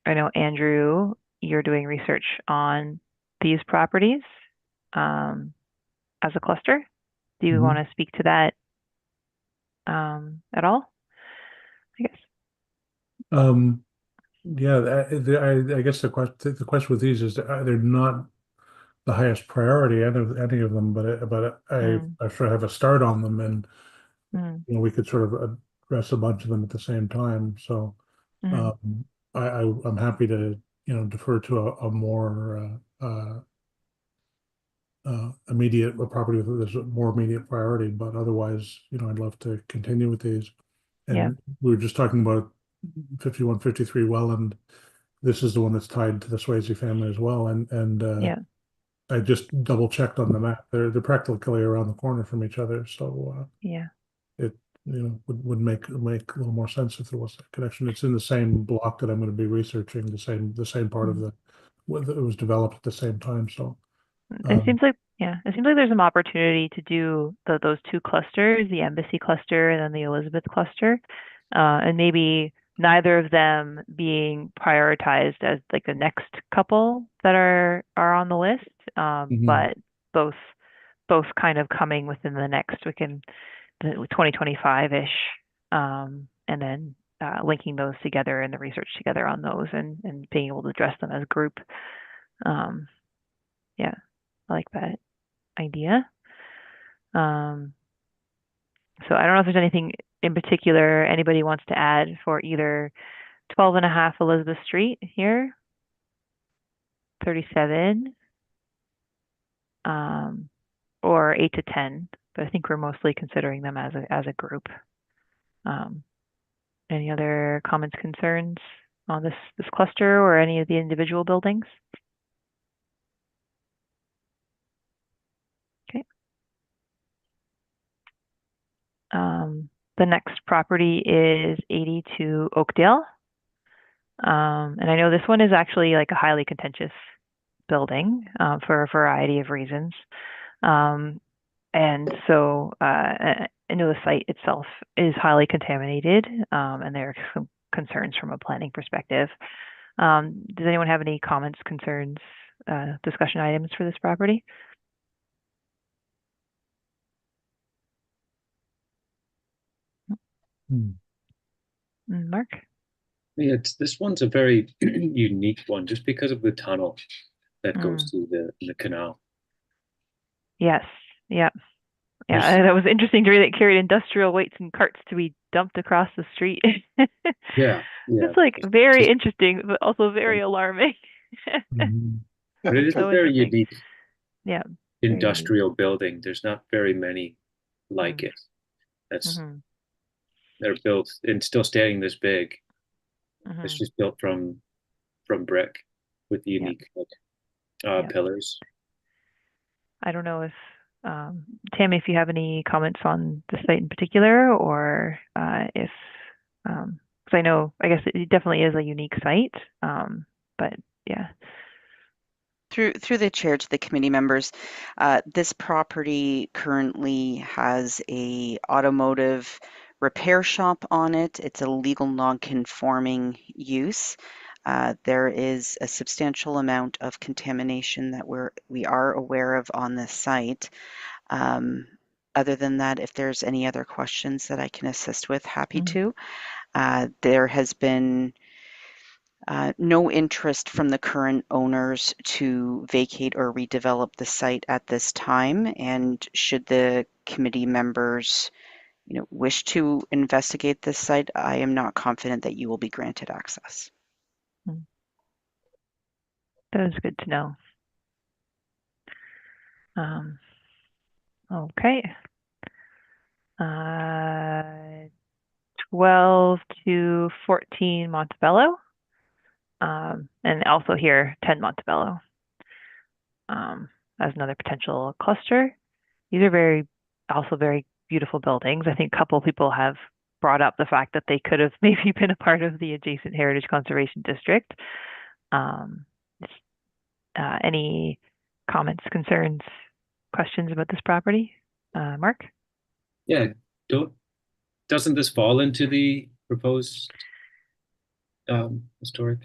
know, Andrew, you're doing research on these properties as a cluster. Do you want to speak to that at all? I guess. Yeah, I guess the question with these is they're not the highest priority, any of them, but I sort of have a start on them, and we could sort of address a bunch of them at the same time. So I'm happy to defer to a more immediate property with this more immediate priority, but otherwise, I'd love to continue with these. And Yeah. we were just talking about 5153 Welland. This is the one that's tied to the Swayze family as well, and Yeah. I just double checked on the map. They're practically around the corner from each other, so Yeah. it would make a little more sense if there was a connection. It's in the same block that I'm going to be researching, the same part of it was developed at the same time. So it seems like there's some opportunity to do those 2 clusters, the Embassy cluster and then the Elizabeth cluster, and maybe neither of them being prioritized as like the next couple that are on the list, but both kind of coming within the next 2025-ish, and then linking those together and the research together on those and being able to address them as a group. Yeah, I like that idea. So I don't know if there's anything in particular anybody wants to add for either 12.5 Elizabeth Street here, 37, or 8 to 10, but I think we're mostly considering them as a group. Any other comments, concerns on this cluster or any of the individual buildings? Okay. The next property is 82 Oakdale. And I know this one is actually like a highly contentious building for a variety of reasons. And so I know the site itself is highly contaminated, and there are some concerns from a planning perspective. Does anyone have any comments, concerns, discussion items for this property? Mark? Yeah, this one's a very unique one just because of the tunnel that goes through the canal. Yes. Yeah. Yeah, that was interesting to read. It carried industrial weights and carts to be dumped across the street. Yeah. It's like very interesting, but also very alarming. But it is a So very interesting. unique Yeah. Very unique. industrial building. There's not very many like Mm. it. That's Mhm. they're built and still standing this big. It's Mhm. just built from brick with the Yeah. unique Yeah. pillars. I don't know if Tammy, if you have any comments on the site in particular, or if because I know, I guess it definitely is a unique site, but yeah. Through the chair to the committee members, this property currently has a automotive repair shop on it. It's a legal non-conforming use. There is a substantial amount of contamination that we are aware of on this site. Other than that, if there's any other questions that I can assist with, happy to. There has been no interest from the current owners to vacate or redevelop the site at this time. And should the committee members, wish to investigate this site, I am not confident that you will be granted access. That is good to know. Okay. 12 to 14 Montebello. And also here, 10 Montebello as another potential cluster. These are also very beautiful buildings. I think a couple people have brought up the fact that they could have maybe been a part of the adjacent Heritage Conservation District. Any comments, concerns, questions about this property? Mark? Yeah, doesn't this fall into the proposed historic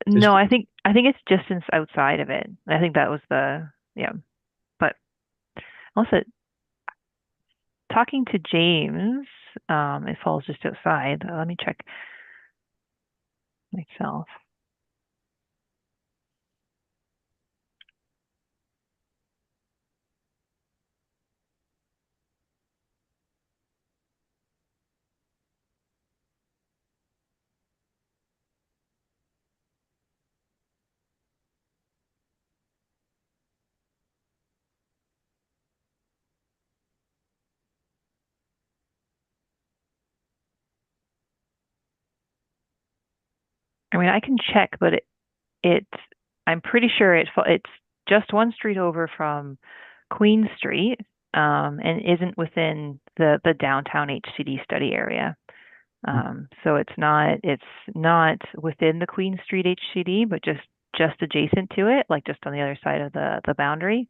No, district? I think it's just outside of it. I think that was but also talking to James, it falls just outside. Let me check myself. I mean, I can check, but I'm pretty sure it's just one street over from Queen Street, and isn't within the downtown HCD study area. So it's not within the Queen Street HCD, but just adjacent to it, like just on the other side of the boundary.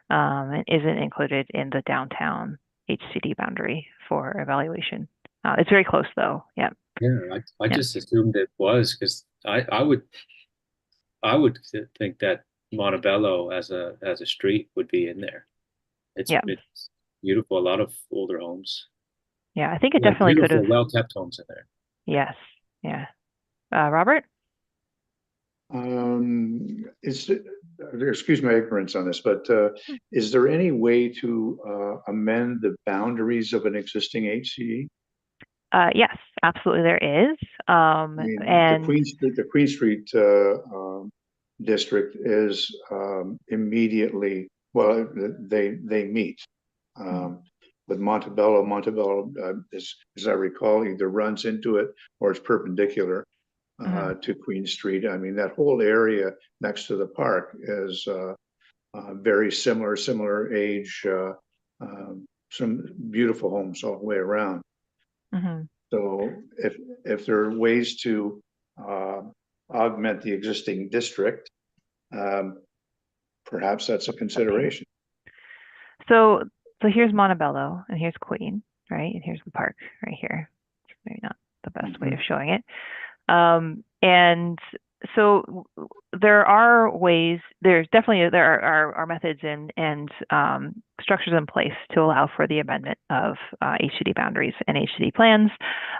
And isn't included in the downtown HCD boundary for evaluation. It's very close though. Yeah. Yeah, I Yeah. just assumed it was because I would think that Montebello as a street would be in there. It's Yeah. it's beautiful. A lot of older homes. Yeah. I think it Yeah, definitely could have. beautiful, well-kept homes in there. Yes. Yeah. Robert? Excuse my ignorance on this, but is there any way to amend the boundaries of an existing HCE? Yes, absolutely there is. I mean, And the Queen Street district is immediately, well, they meet. With Montebello, as I recall, either runs into it or it's perpendicular to Queen Street. I mean, that whole area next to the park is very similar age, some beautiful homes all the way around. So if there are ways to augment the existing district, perhaps that's a consideration. so here's Montebello and here's Queen, right? And here's the park right here. Maybe not the best way of showing it. And so there's definitely there are methods and structures in place to allow for the amendment of HCD boundaries and HCD plans.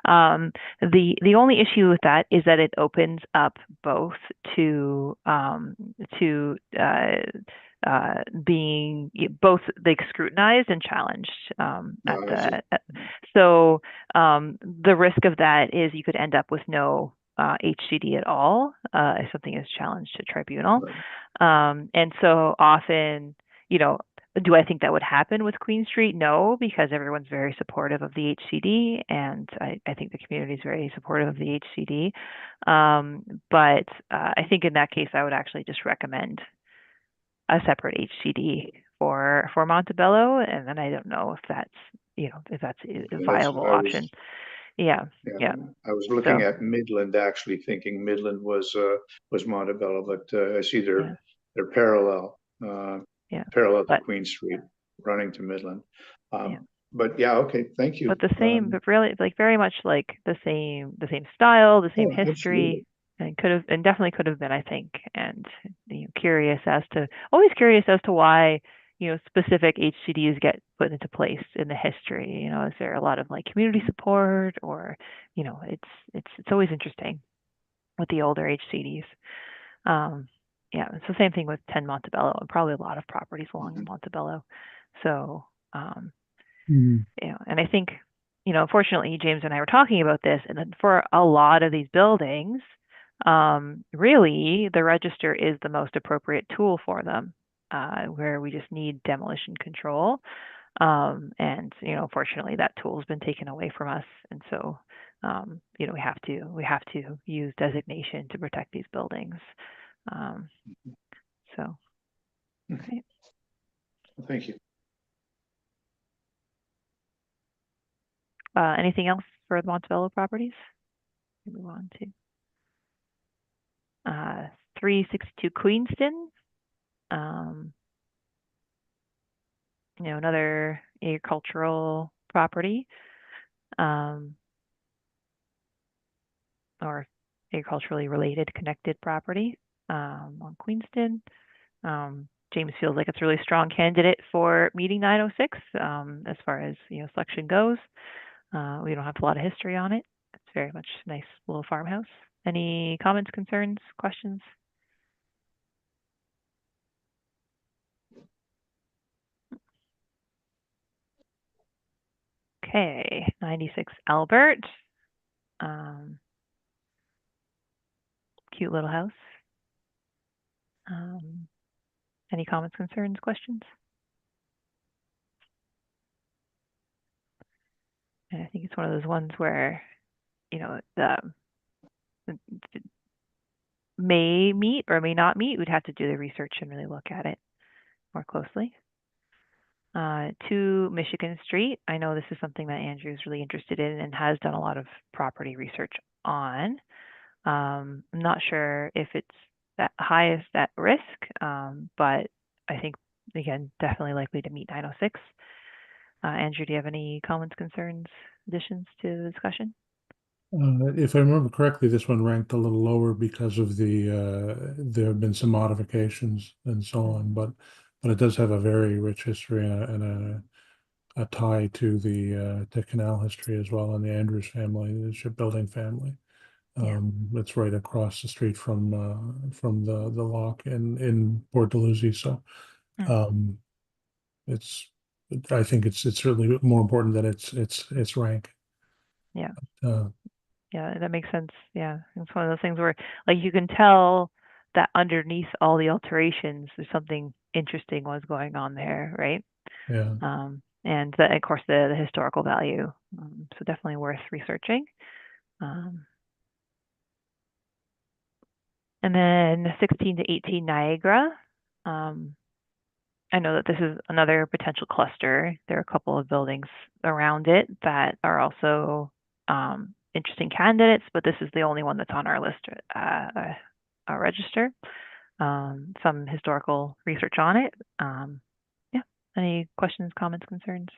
The only issue with that is that it opens up both to being both like scrutinized and challenged so the risk of that is you could end up with no HCD at all if something is challenged to tribunal. Right. And so often, you know, do I think that would happen with Queen Street? No, because everyone's very supportive of the HCD, and I think the community is very supportive of the HCD. But I think in that case, I would actually just recommend a separate HCD for Montebello, and then I don't know if that's, you know, if that's a That's viable what I was. option. Yeah, Yeah, I was looking So- at Midland, actually thinking Midland was Montebello, but I see they're parallel, yeah. parallel to But Queen Street, running to Midland. Yeah. But yeah, okay, thank you. but the same, but really like very much like the same style, the same Oh, history, absolutely. and definitely could have been, I think. And always curious as to why, you know, specific HCDs get put into place in the history. You know, is there a lot of like community support, or, you know, it's always interesting with the older HCDs. Yeah, it's the same thing with 10 Montebello, and probably a lot of properties along Montebello. So, you know, and I think, you know, fortunately, James and I were talking about this, and then for a lot of these buildings, really, the register is the most appropriate tool for them, where we just need demolition control. And, you know, fortunately, that tool has been taken away from us, and so, you know, we have to use designation to protect these buildings. So, right. Thank you. Anything else for the Montebello properties? Move on to 362 Queenston. You know, another agricultural property, or agriculturally related connected property on Queenston. James feels like it's a really strong candidate for meeting 906 as far as, you know, selection goes. We don't have a lot of history on it. It's very much a nice little farmhouse. Any comments, concerns, questions? Okay, 96 Albert. Cute little house. Any comments, concerns, questions? And I think it's one of those ones where, you know, may meet or may not meet. We'd have to do the research and really look at it more closely. 2 Michigan Street. I know this is something that Andrew is really interested in and has done a lot of property research on. I'm not sure if it's that highest at risk, but I think, again, definitely likely to meet 906. Andrew, do you have any comments, concerns, additions to the discussion? If I remember correctly, this one ranked a little lower because of there have been some modifications and so on, but it does have a very rich history and a tie to the canal history as well, and the Andrews family, the shipbuilding family. It's right across the street from the lock in Port Dalhousie, so it's I think it's certainly more important that it's rank. Yeah. Uh, Yeah, that makes sense. Yeah, it's one of those things where, like, you can tell that underneath all the alterations, there's something interesting was going on there, right? yeah. And that, of course, the historical value. So definitely worth researching. And then 16 to 18 Niagara. I know that this is another potential cluster. There are a couple of buildings around it that are also interesting candidates, but this is the only one that's on our list, our register. Some historical research on it. Yeah. Any questions, comments, concerns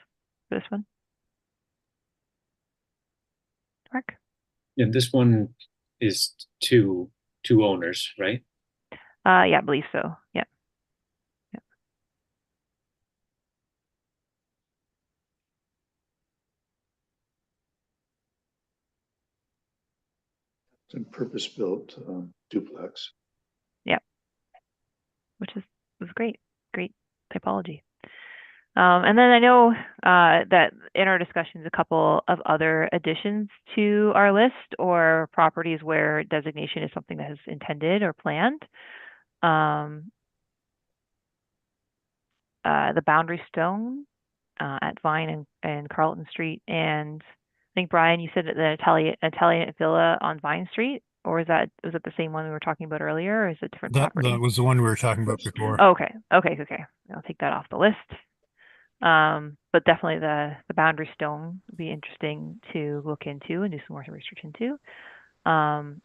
for this one? Mark? Yeah, this one is two owners, right? Yeah, I believe so. Yeah. It's a purpose-built duplex. Yeah. Which was great. Great typology. And then I know that in our discussions, a couple of other additions to our list or properties where designation is something that is intended or planned. The Boundary Stone at Vine and Carlton Street, and I think Brian, you said that the Italian Villa on Vine Street, or was it the same one we were talking about earlier, or is it a different property? That was the one we were talking about before. Oh, okay. I'll take that off the list. But definitely the Boundary Stone would be interesting to look into and do some more research into. Talking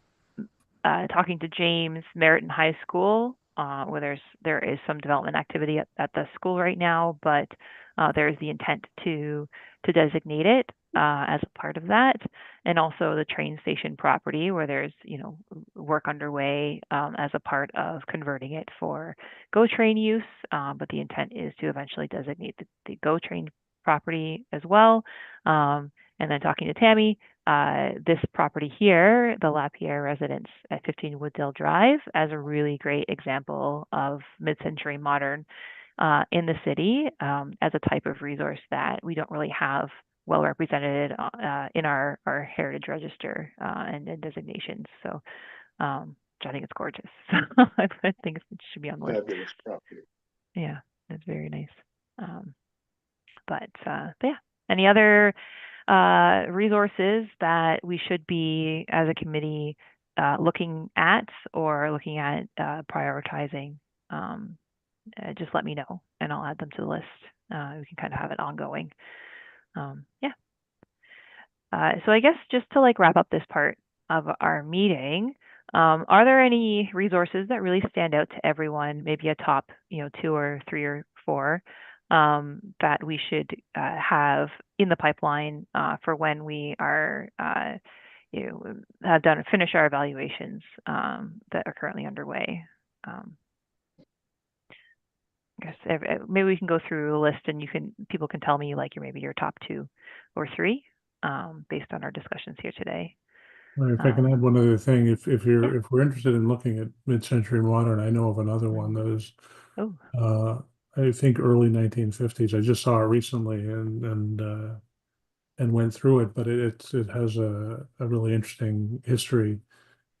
to James, Merritton High School, where there is some development activity at the school right now, but there's the intent to designate it as a part of that, and also the train station property where there's work underway as a part of converting it for GO train use, but the intent is to eventually designate the GO train property as well. And then talking to Tammy, this property here, the Lapierre residence at 15 Wooddale Drive, as a really great example of mid-century modern in the city, as a type of resource that we don't really have well represented in our heritage register and designations. So I think it's gorgeous. I think it should be on the list. Fabulous property. Yeah, it's very nice. But yeah, any other resources that we should be, as a committee, looking at prioritizing? Just let me know, and I'll add them to the list. We can kind of have it ongoing. Yeah. So I guess just to wrap up this part of our meeting, are there any resources that really stand out to everyone? Maybe a top, 2 or 3 or 4 that we should have in the pipeline for when we are, have finish our evaluations that are currently underway. I guess maybe we can go through a list, and people can tell me maybe your top 2 or 3 based on our discussions here today. If I can add one other thing, if we're interested in looking at mid-century modern, I know of another one that is, I think early 1950s. I just saw it recently and went through it, but it has a really interesting history,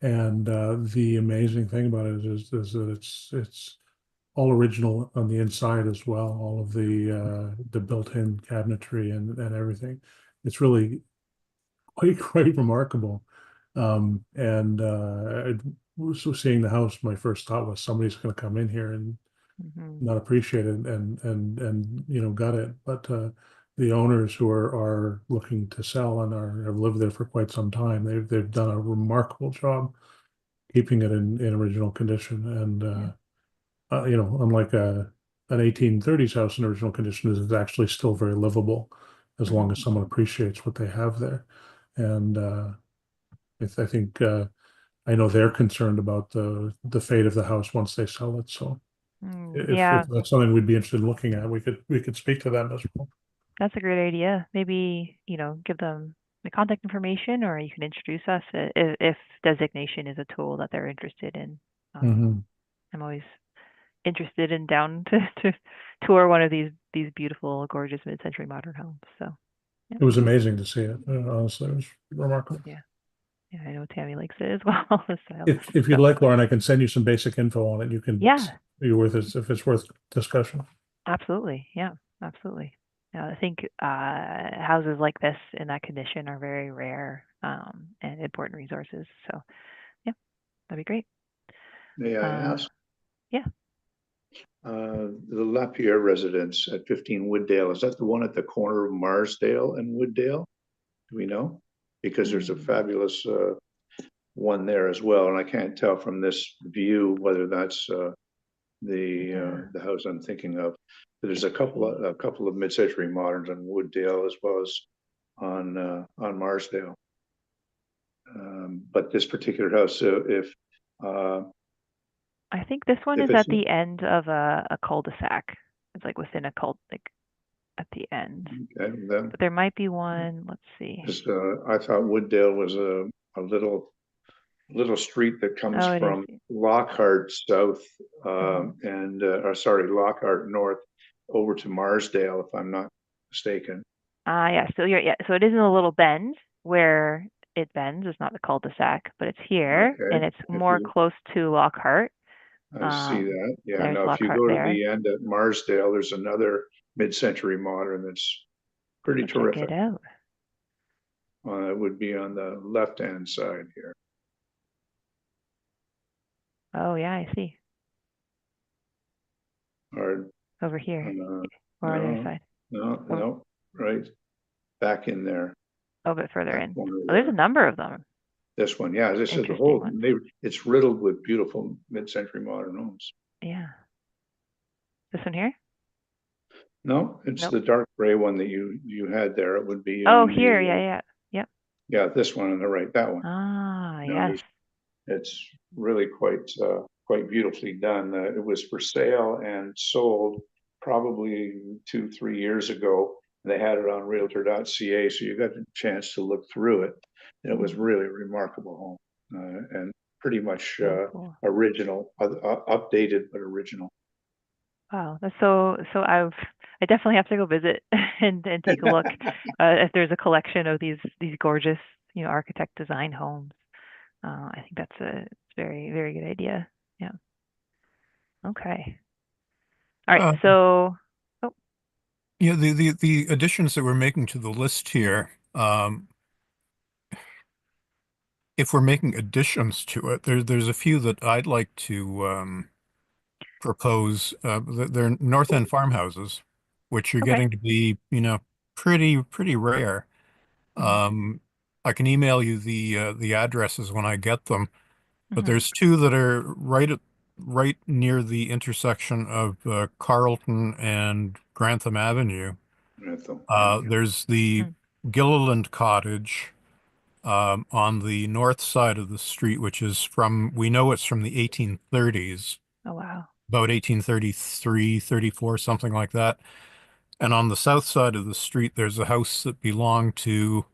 and the amazing thing about it is that it's all original on the inside as well. All of the built-in cabinetry and everything. It's really quite remarkable. And so seeing the house, my first thought was somebody's going to come in here and not appreciate it and gut it. But the owners who are looking to sell and have lived there for quite some time, they've done a remarkable job keeping it in original condition. And unlike an 1830s house in original condition, is actually still very livable as long as someone appreciates what they have there. And I think I know they're concerned about the fate of the house once they sell it. So if that's something we'd be interested in looking at, we could speak to that as well. That's a great idea. Maybe give them the contact information, or you can introduce us if designation is a tool that they're interested in. I'm always interested and down to tour one of these beautiful, gorgeous mid-century modern homes. So yeah. It was amazing to see it. Honestly, it was remarkable. Yeah, I know Tammy likes it as well. So. If you'd like, Lauren, I can send you some basic info on it. You can be worth it if it's worth discussion. Absolutely, yeah, absolutely. I think houses like this in that condition are very rare and important resources. So yeah, that'd be great. May I ask? Yeah. The Lapierre residence at 15 Wooddale, is that the one at the corner of Marsdale and Wooddale? Do we know? Because there's a fabulous one there as well, and I can't tell from this view whether that's the house I'm thinking of. But there's a couple of mid-century moderns on Wooddale as well as on Marsdale. But this particular house, if I think this one is at the end of a cul-de-sac. It's within a at the end. Okay, but there might be one. Let's see. I thought Wooddale was a little street that comes from Lockhart south and Lockhart north over to Marsdale, if I'm not mistaken. Yeah, so so it is in a little bend where it bends. It's not the cul-de-sac, but it's here, Okay, and it's if more you, close to Lockhart. I see that. Yeah, There's now if you Lockhart go to there. the end at Marsdale, there's another mid-century modern that's pretty We'll check it terrific. out. It would be on the left-hand side here. Oh yeah, I see. Or, Over here, or on the other no, side. no, right back in there, Oh, a bit further that in. corner Oh, there's a there. number of them. This one, yeah, as I said, the Interesting whole ones. neighbor, it's riddled with beautiful mid-century modern homes. Yeah. This one here? No, it's Nope. the dark gray one that you had there. It would be Oh, on here. the, Yeah. Yep. yeah, this one on the right, that one. Ah, Now, yes. it's really quite beautifully done. It was for sale and sold probably 2-3 years ago. They had it on realtor.ca, so you got a chance to look through it. And it was really a remarkable home, and pretty much Oh, cool. original, updated but original. Wow, that's so I definitely have to go visit and take a look if there's a collection of these gorgeous, architect design homes. I think that's it's very, very good idea. Yeah. Okay. All right. Uh, So, oh, yeah, the additions that we're making to the list here, if we're making additions to it, there's a few that I'd like to propose. They're North End farmhouses, which are okay. getting to be, pretty rare. Mhm, I can email you the addresses when I get them, but mhm. there's two that are right near the intersection of Carlton and Grantham Avenue. Yeah. There's the Mm. Gilliland Cottage on the north side of the street, which is we know it's from the 1830s, Oh, wow. about 1833, 34, something like that. And on the south side of the street, there's a house that belonged to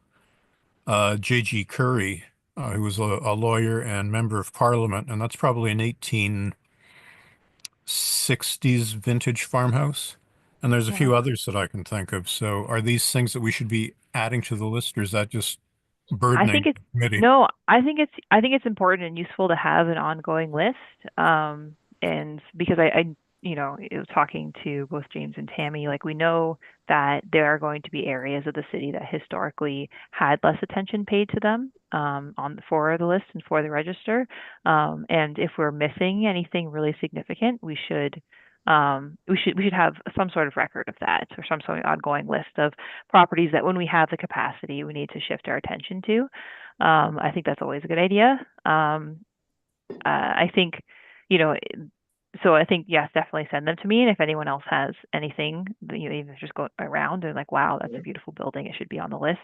J.G. Curry, who was a lawyer and member of parliament. And that's probably an 1860s vintage farmhouse. And there's a Yeah. few others that I can think of. So are these things that we should be adding to the list, or is that just I think burdening it's the committee? no, I think it's important and useful to have an ongoing list. And because it was talking to both James and Tammy, like we know that there are going to be areas of the city that historically had less attention paid to them for the list and for the register. And if we're missing anything really significant, we should have some sort of record of that or some sort of ongoing list of properties that when we have the capacity, we need to shift our attention to. I think that's always a good idea. I think, you know, so I think, yes, definitely send them to me. And if anyone else has anything, even just go around and like, wow, that's a beautiful building. It should be on the list.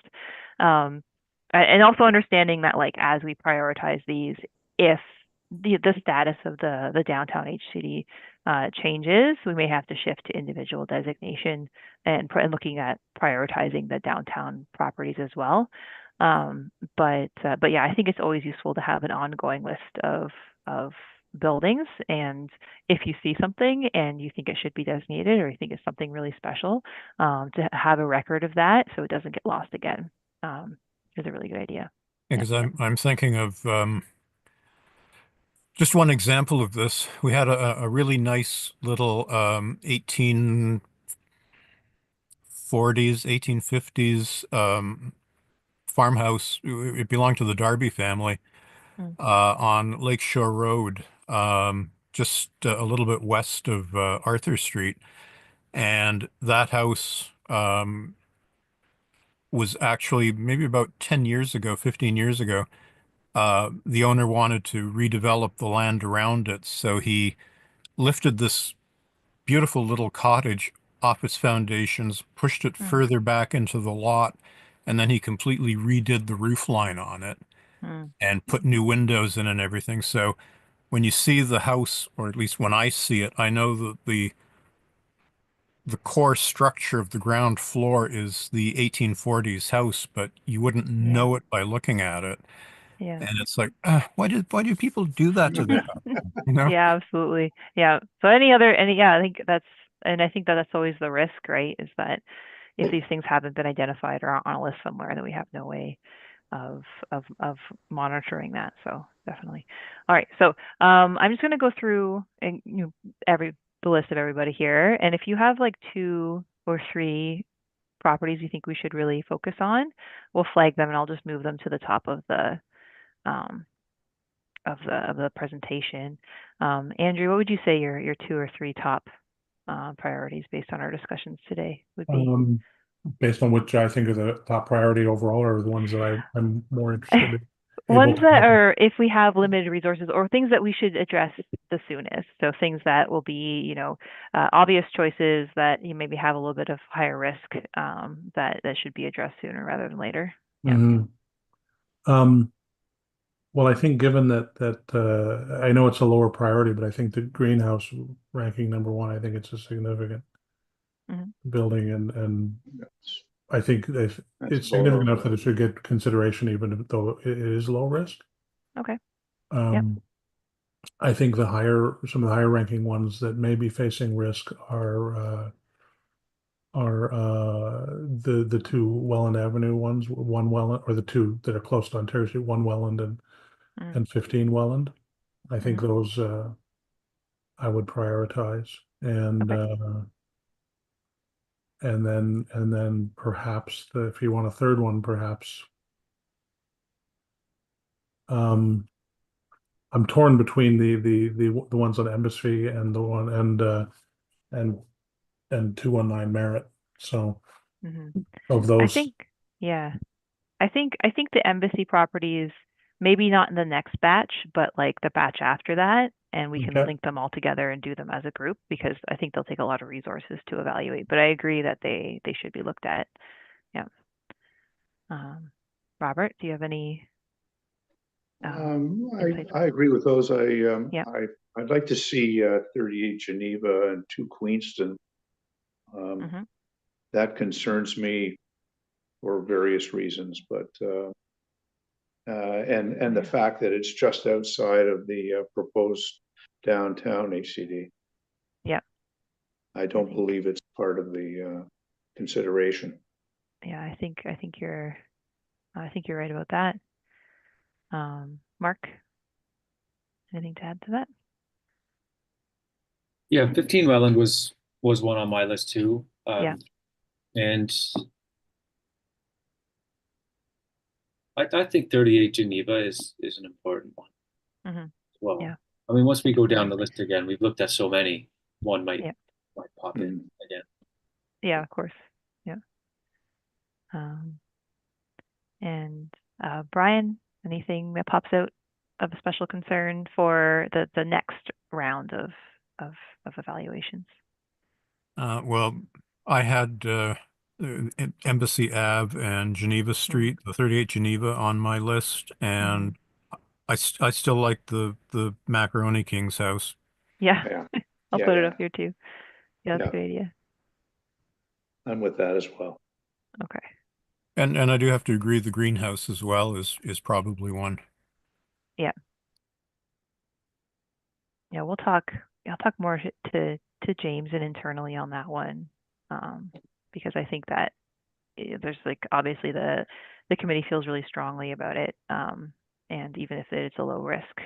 And also understanding that like, as we prioritize these, if the status of the downtown H city changes, we may have to shift to individual designation and looking at prioritizing the downtown properties as well. But yeah, I think it's always useful to have an ongoing list of buildings. And if you see something and you think it should be designated or you think it's something really special, to have a record of that so it doesn't get lost again, is a really good idea. Yeah. Because I'm thinking of just one example of this. We had a really nice little 1840s, 1850s farmhouse. It belonged to the Darby family Mm. on Lakeshore Road, just a little bit west of Arthur Street. And that house was actually maybe about 10 years ago, 15 years ago. The owner wanted to redevelop the land around it, so he lifted this beautiful little cottage off its foundations, pushed it Mm. further back into the lot, and then he completely redid the roof line on it Mm. and put new windows in and everything. So when you see the house, or at least when I see it, I know that the core structure of the ground floor is the 1840s house, but you wouldn't Yeah. know it by looking at it. Yeah. And it's like, why do people do that to their house? You know? Yeah, absolutely. Yeah. So yeah, I think And I think that that's always the risk, right? Is that if these things haven't been identified or on a list somewhere, then we have no way of monitoring that. So definitely. All right. So I'm just going to go through and the list of everybody here, and if you have like 2 or 3 properties you think we should really focus on, we'll flag them, and I'll just move them to the top of the presentation. Andrew, what would you say your 2 or 3 top priorities based on our discussions today would be? Based on which I think are the top priority overall, or the ones that I'm more interested in. Ones that are, if we have limited resources, or things that we should address the soonest. So things that will be, obvious choices that you maybe have a little bit of higher risk, that should be addressed sooner rather than later. Yeah. Well, I think given that I know it's a lower priority, but I think the greenhouse ranking number 1, I think it's a significant building, and I think it's significant enough that it should get consideration, even though it is low risk. Okay. I think some of the higher ranking ones that may be facing risk are the 2 Welland Avenue ones, one Welland, or the 2 that are close to Ontario Street, 1 Welland and 15 Welland. I think those I would prioritize, and then perhaps if you want a third one, perhaps I'm torn between the ones on Embassy and the one and 219 Merritt. So of those, I think the Embassy properties, maybe not in the next batch, but like the batch after that, and we can link them all together and do them as a group, because I think they'll take a lot of resources to evaluate. But I agree that they should be looked at. Yeah. Robert, do you have any? I agree with those. I'd like to see 38 Geneva and 2 Queenston. That concerns me for various reasons, but and the fact that it's just outside of the proposed downtown HCD. Yeah. I don't believe it's part of the consideration. Yeah, I think you're right about that. Mark, anything to add to that? Yeah, 15 Welland was one on my list too. And I think 38 Geneva is an important one as well. Yeah. I mean, once we go down the list again, we've looked at so many, one might pop in again. Yeah, of course. Yeah. And Brian, anything that pops out of a special concern for the next round of evaluations? Well, I had Embassy Ave and Geneva Street, the 38 Geneva on my list, and I still like the Macaroni King's house. Yeah. I'll put it up here too. Yeah, that's a good idea. I'm with that as well. Okay. And I do have to agree, the greenhouse as well is probably one. Yeah. Yeah, I'll talk more to James and internally on that one, because I think that there's obviously the committee feels really strongly about it, and even if it's a low risk,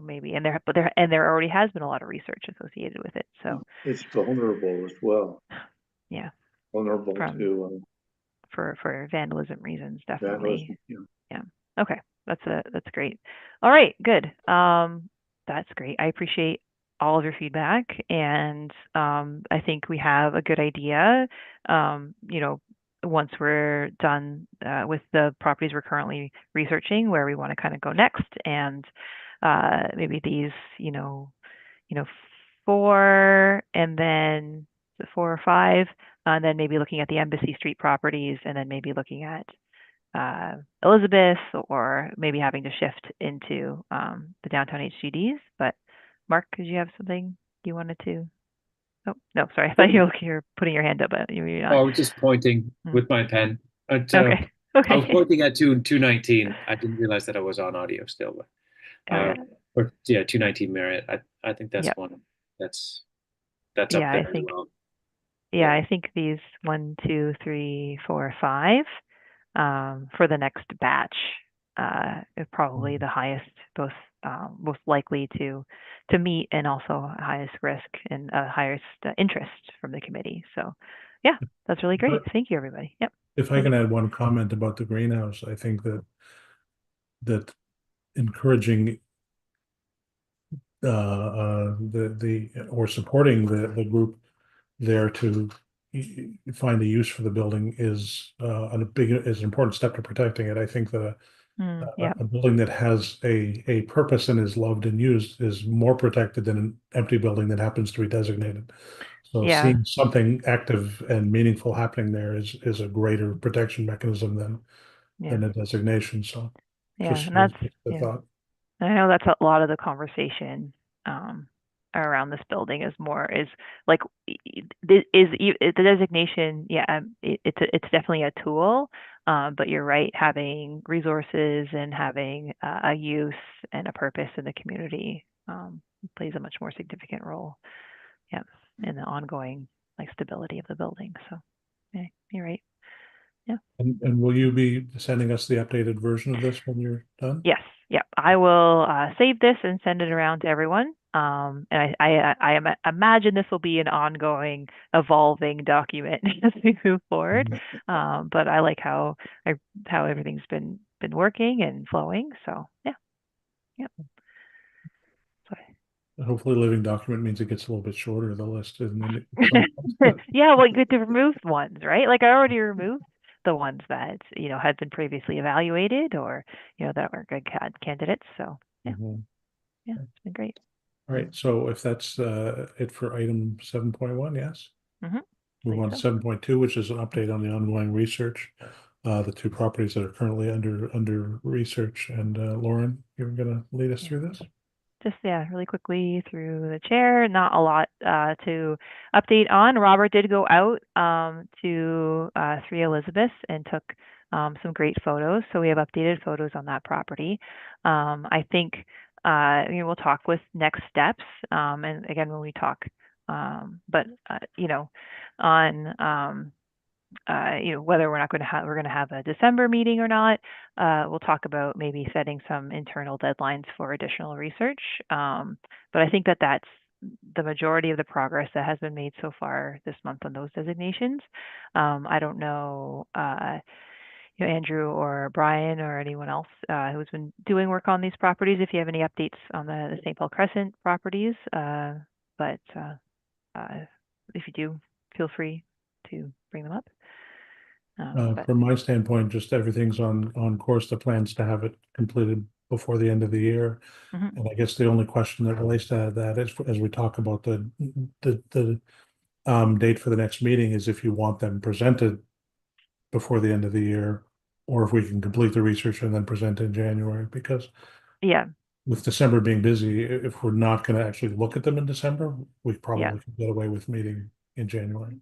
maybe, and there already has been a lot of research associated with it, so it's vulnerable as well. Yeah, vulnerable to for vandalism reasons, definitely. Vandalism, yeah. Okay, that's great. All right, good. That's great. I appreciate all of your feedback, and I think we have a good idea. Once we're done with the properties we're currently researching, where we want to kind of go next, and maybe these, 4, and then 4 or 5, and then maybe looking at the Embassy Street properties, and then maybe looking at Elizabeth, or maybe having to shift into the downtown HCDs. But Mark, did you have something you wanted to? Oh, no, sorry. I thought you were putting your hand up, but you're not. Oh, I was just pointing with my pen. Okay. I was pointing at 219. I didn't realize that I was on audio still. But, 219 Marriott. I think that's one that's that's up Yeah, there I as think, well. yeah, I think these 1, 2, 3, 4, 5, for the next batch, is probably the highest, both, most likely to meet and also highest risk and highest interest from the committee. So, yeah, that's really great. Thank you, everybody. Yep. If I can add one comment about the greenhouse, I think that encouraging or supporting the group there to find a use for the building is is an important step to protecting it. I think that Yeah, a building that has a purpose and is loved and used is more protected than an empty building that happens to be designated. So yeah, seeing something active and meaningful happening there is a greater protection mechanism yeah, than a designation. So yeah. just And that's, the yeah. thought. I know that's a lot of the conversation um, around this building is more is like the designation. Yeah, it's definitely a tool, but you're right. Having resources and having a use and a purpose in the community plays a much more significant role. Yeah, in the ongoing like stability of the building. So, yeah, you're right. Yeah. And will you be sending us the updated version of this when you're done? Yes, yeah. I will save this and send it around to everyone. And imagine this will be an ongoing, evolving document as we move forward. But I like how everything's been working and flowing. So yeah, yeah. So, Hopefully, living document means it gets a little bit shorter, the list, and then some. yeah, well, you get to remove ones, right? Like I already removed the ones that had been previously evaluated or that were good candidates. So yeah, Mhm. yeah, it's been great. All right, so if that's it for item 7.1, yes. Mm-hmm. Move on to 7.2, which is an update on the ongoing research, the two properties that are currently under research. And Lauren, you're going to lead us through this? Just really quickly through the chair. Not a lot to update on. Robert did go out to 3 Elizabeth and took some great photos. So we have updated photos on that property. I think we'll talk with next steps. And again, when we talk, but on whether we're going to have a December meeting or not. We'll talk about maybe setting some internal deadlines for additional research. But I think that that's the majority of the progress that has been made so far this month on those designations. I don't know, Andrew or Brian or anyone else who's been doing work on these properties, if you have any updates on the St. Paul Crescent properties. But if you do, feel free to bring them up. From my standpoint, just everything's on course. The plans to have it completed before the end of the year. Mhm. And I guess the only question that relates to that is, as we talk about the date for the next meeting, is if you want them presented before the end of the year, or if we can complete the research and then present in January. Because Yeah, with December being busy, if we're not going to actually look at them in December, we yeah, probably can get away with meeting in January.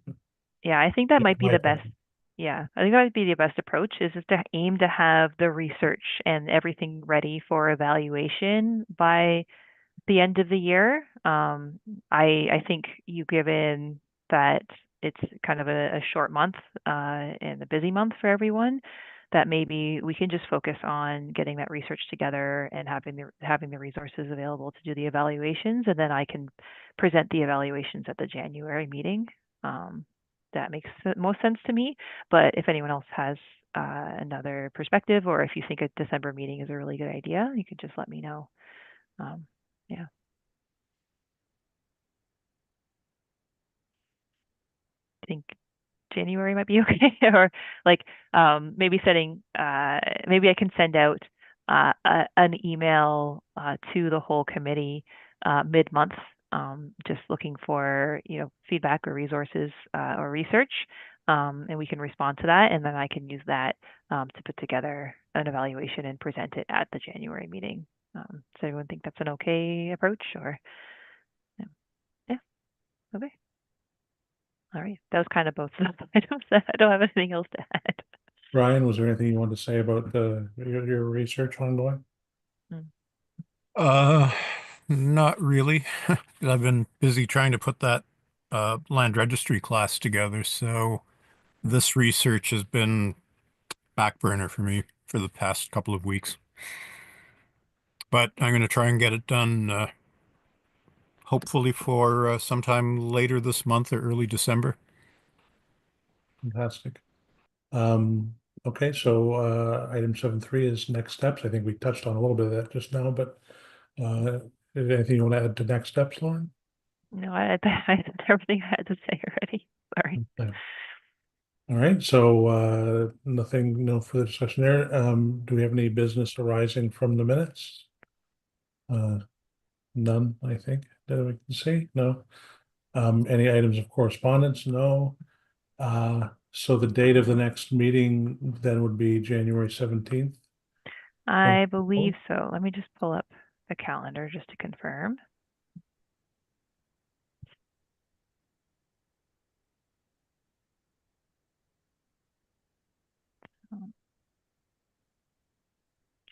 yeah. I think that That's might be my the best. opinion. Yeah, I think that might be the best approach is to aim to have the research and everything ready for evaluation by the end of the year. I think you given that it's kind of a short month and a busy month for everyone, that maybe we can just focus on getting that research together and having the resources available to do the evaluations, and then I can present the evaluations at the January meeting. That makes most sense to me. But if anyone else has another perspective, or if you think a December meeting is a really good idea, you could just let me know. Yeah. Think January might be okay, or like maybe maybe I can send out an email to the whole committee mid-month, just looking for feedback or resources or research, and we can respond to that, and then I can use that to put together an evaluation and present it at the January meeting. Does anyone think that's an okay approach, or yeah, yeah. Okay. All right. That was kind of both items. I don't have anything else to add. Brian, was there anything you wanted to say about your research ongoing? Mm. Uh, Not really. I've been busy trying to put that land registry class together. So this research has been back burner for me for the past couple of weeks. But I'm going to try and get it done hopefully for sometime later this month or early December. Fantastic. Okay, so item 7.3 is next steps. I think we touched on a little bit of that just now, but is there anything you want to add to next steps, Lauren? No, I said everything I had to say already. Sorry. Okay. All right, so nothing, no further discussion there. Do we have any business arising from the minutes? None, I think, that we can see. No. Any items of correspondence? No. So the date of the next meeting then would be January 17th. I believe so. Let me just pull up the calendar just to confirm.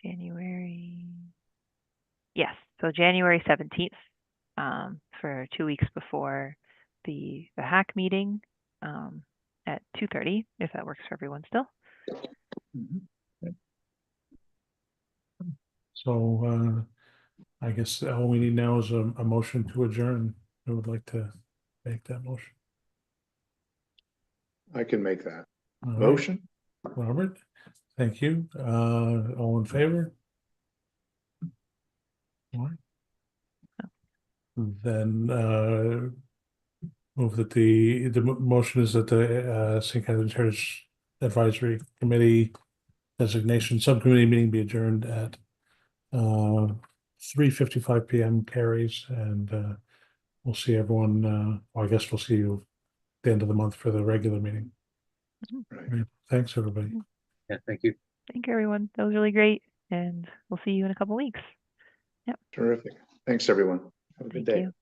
January. Yes, so January 17th, for 2 weeks before the hack meeting, at 2:30, if that works for everyone still. Okay. So I guess all we need now is a motion to adjourn. I would like to make that motion. I can make that All right, motion. Robert, thank you. All in favor? All right. Then move that the motion is that the St. Catharines Heritage Advisory Committee Designation Subcommittee meeting be adjourned at 3:55 p.m. carries, and we'll see everyone. Or I guess we'll see you at the end of the month for the regular meeting. Right. All right. Thanks, everybody. Yeah, thank you. Thank you, everyone. That was really great, and we'll see you in a couple weeks. Terrific. Thanks, everyone. Have a good Thank day. you.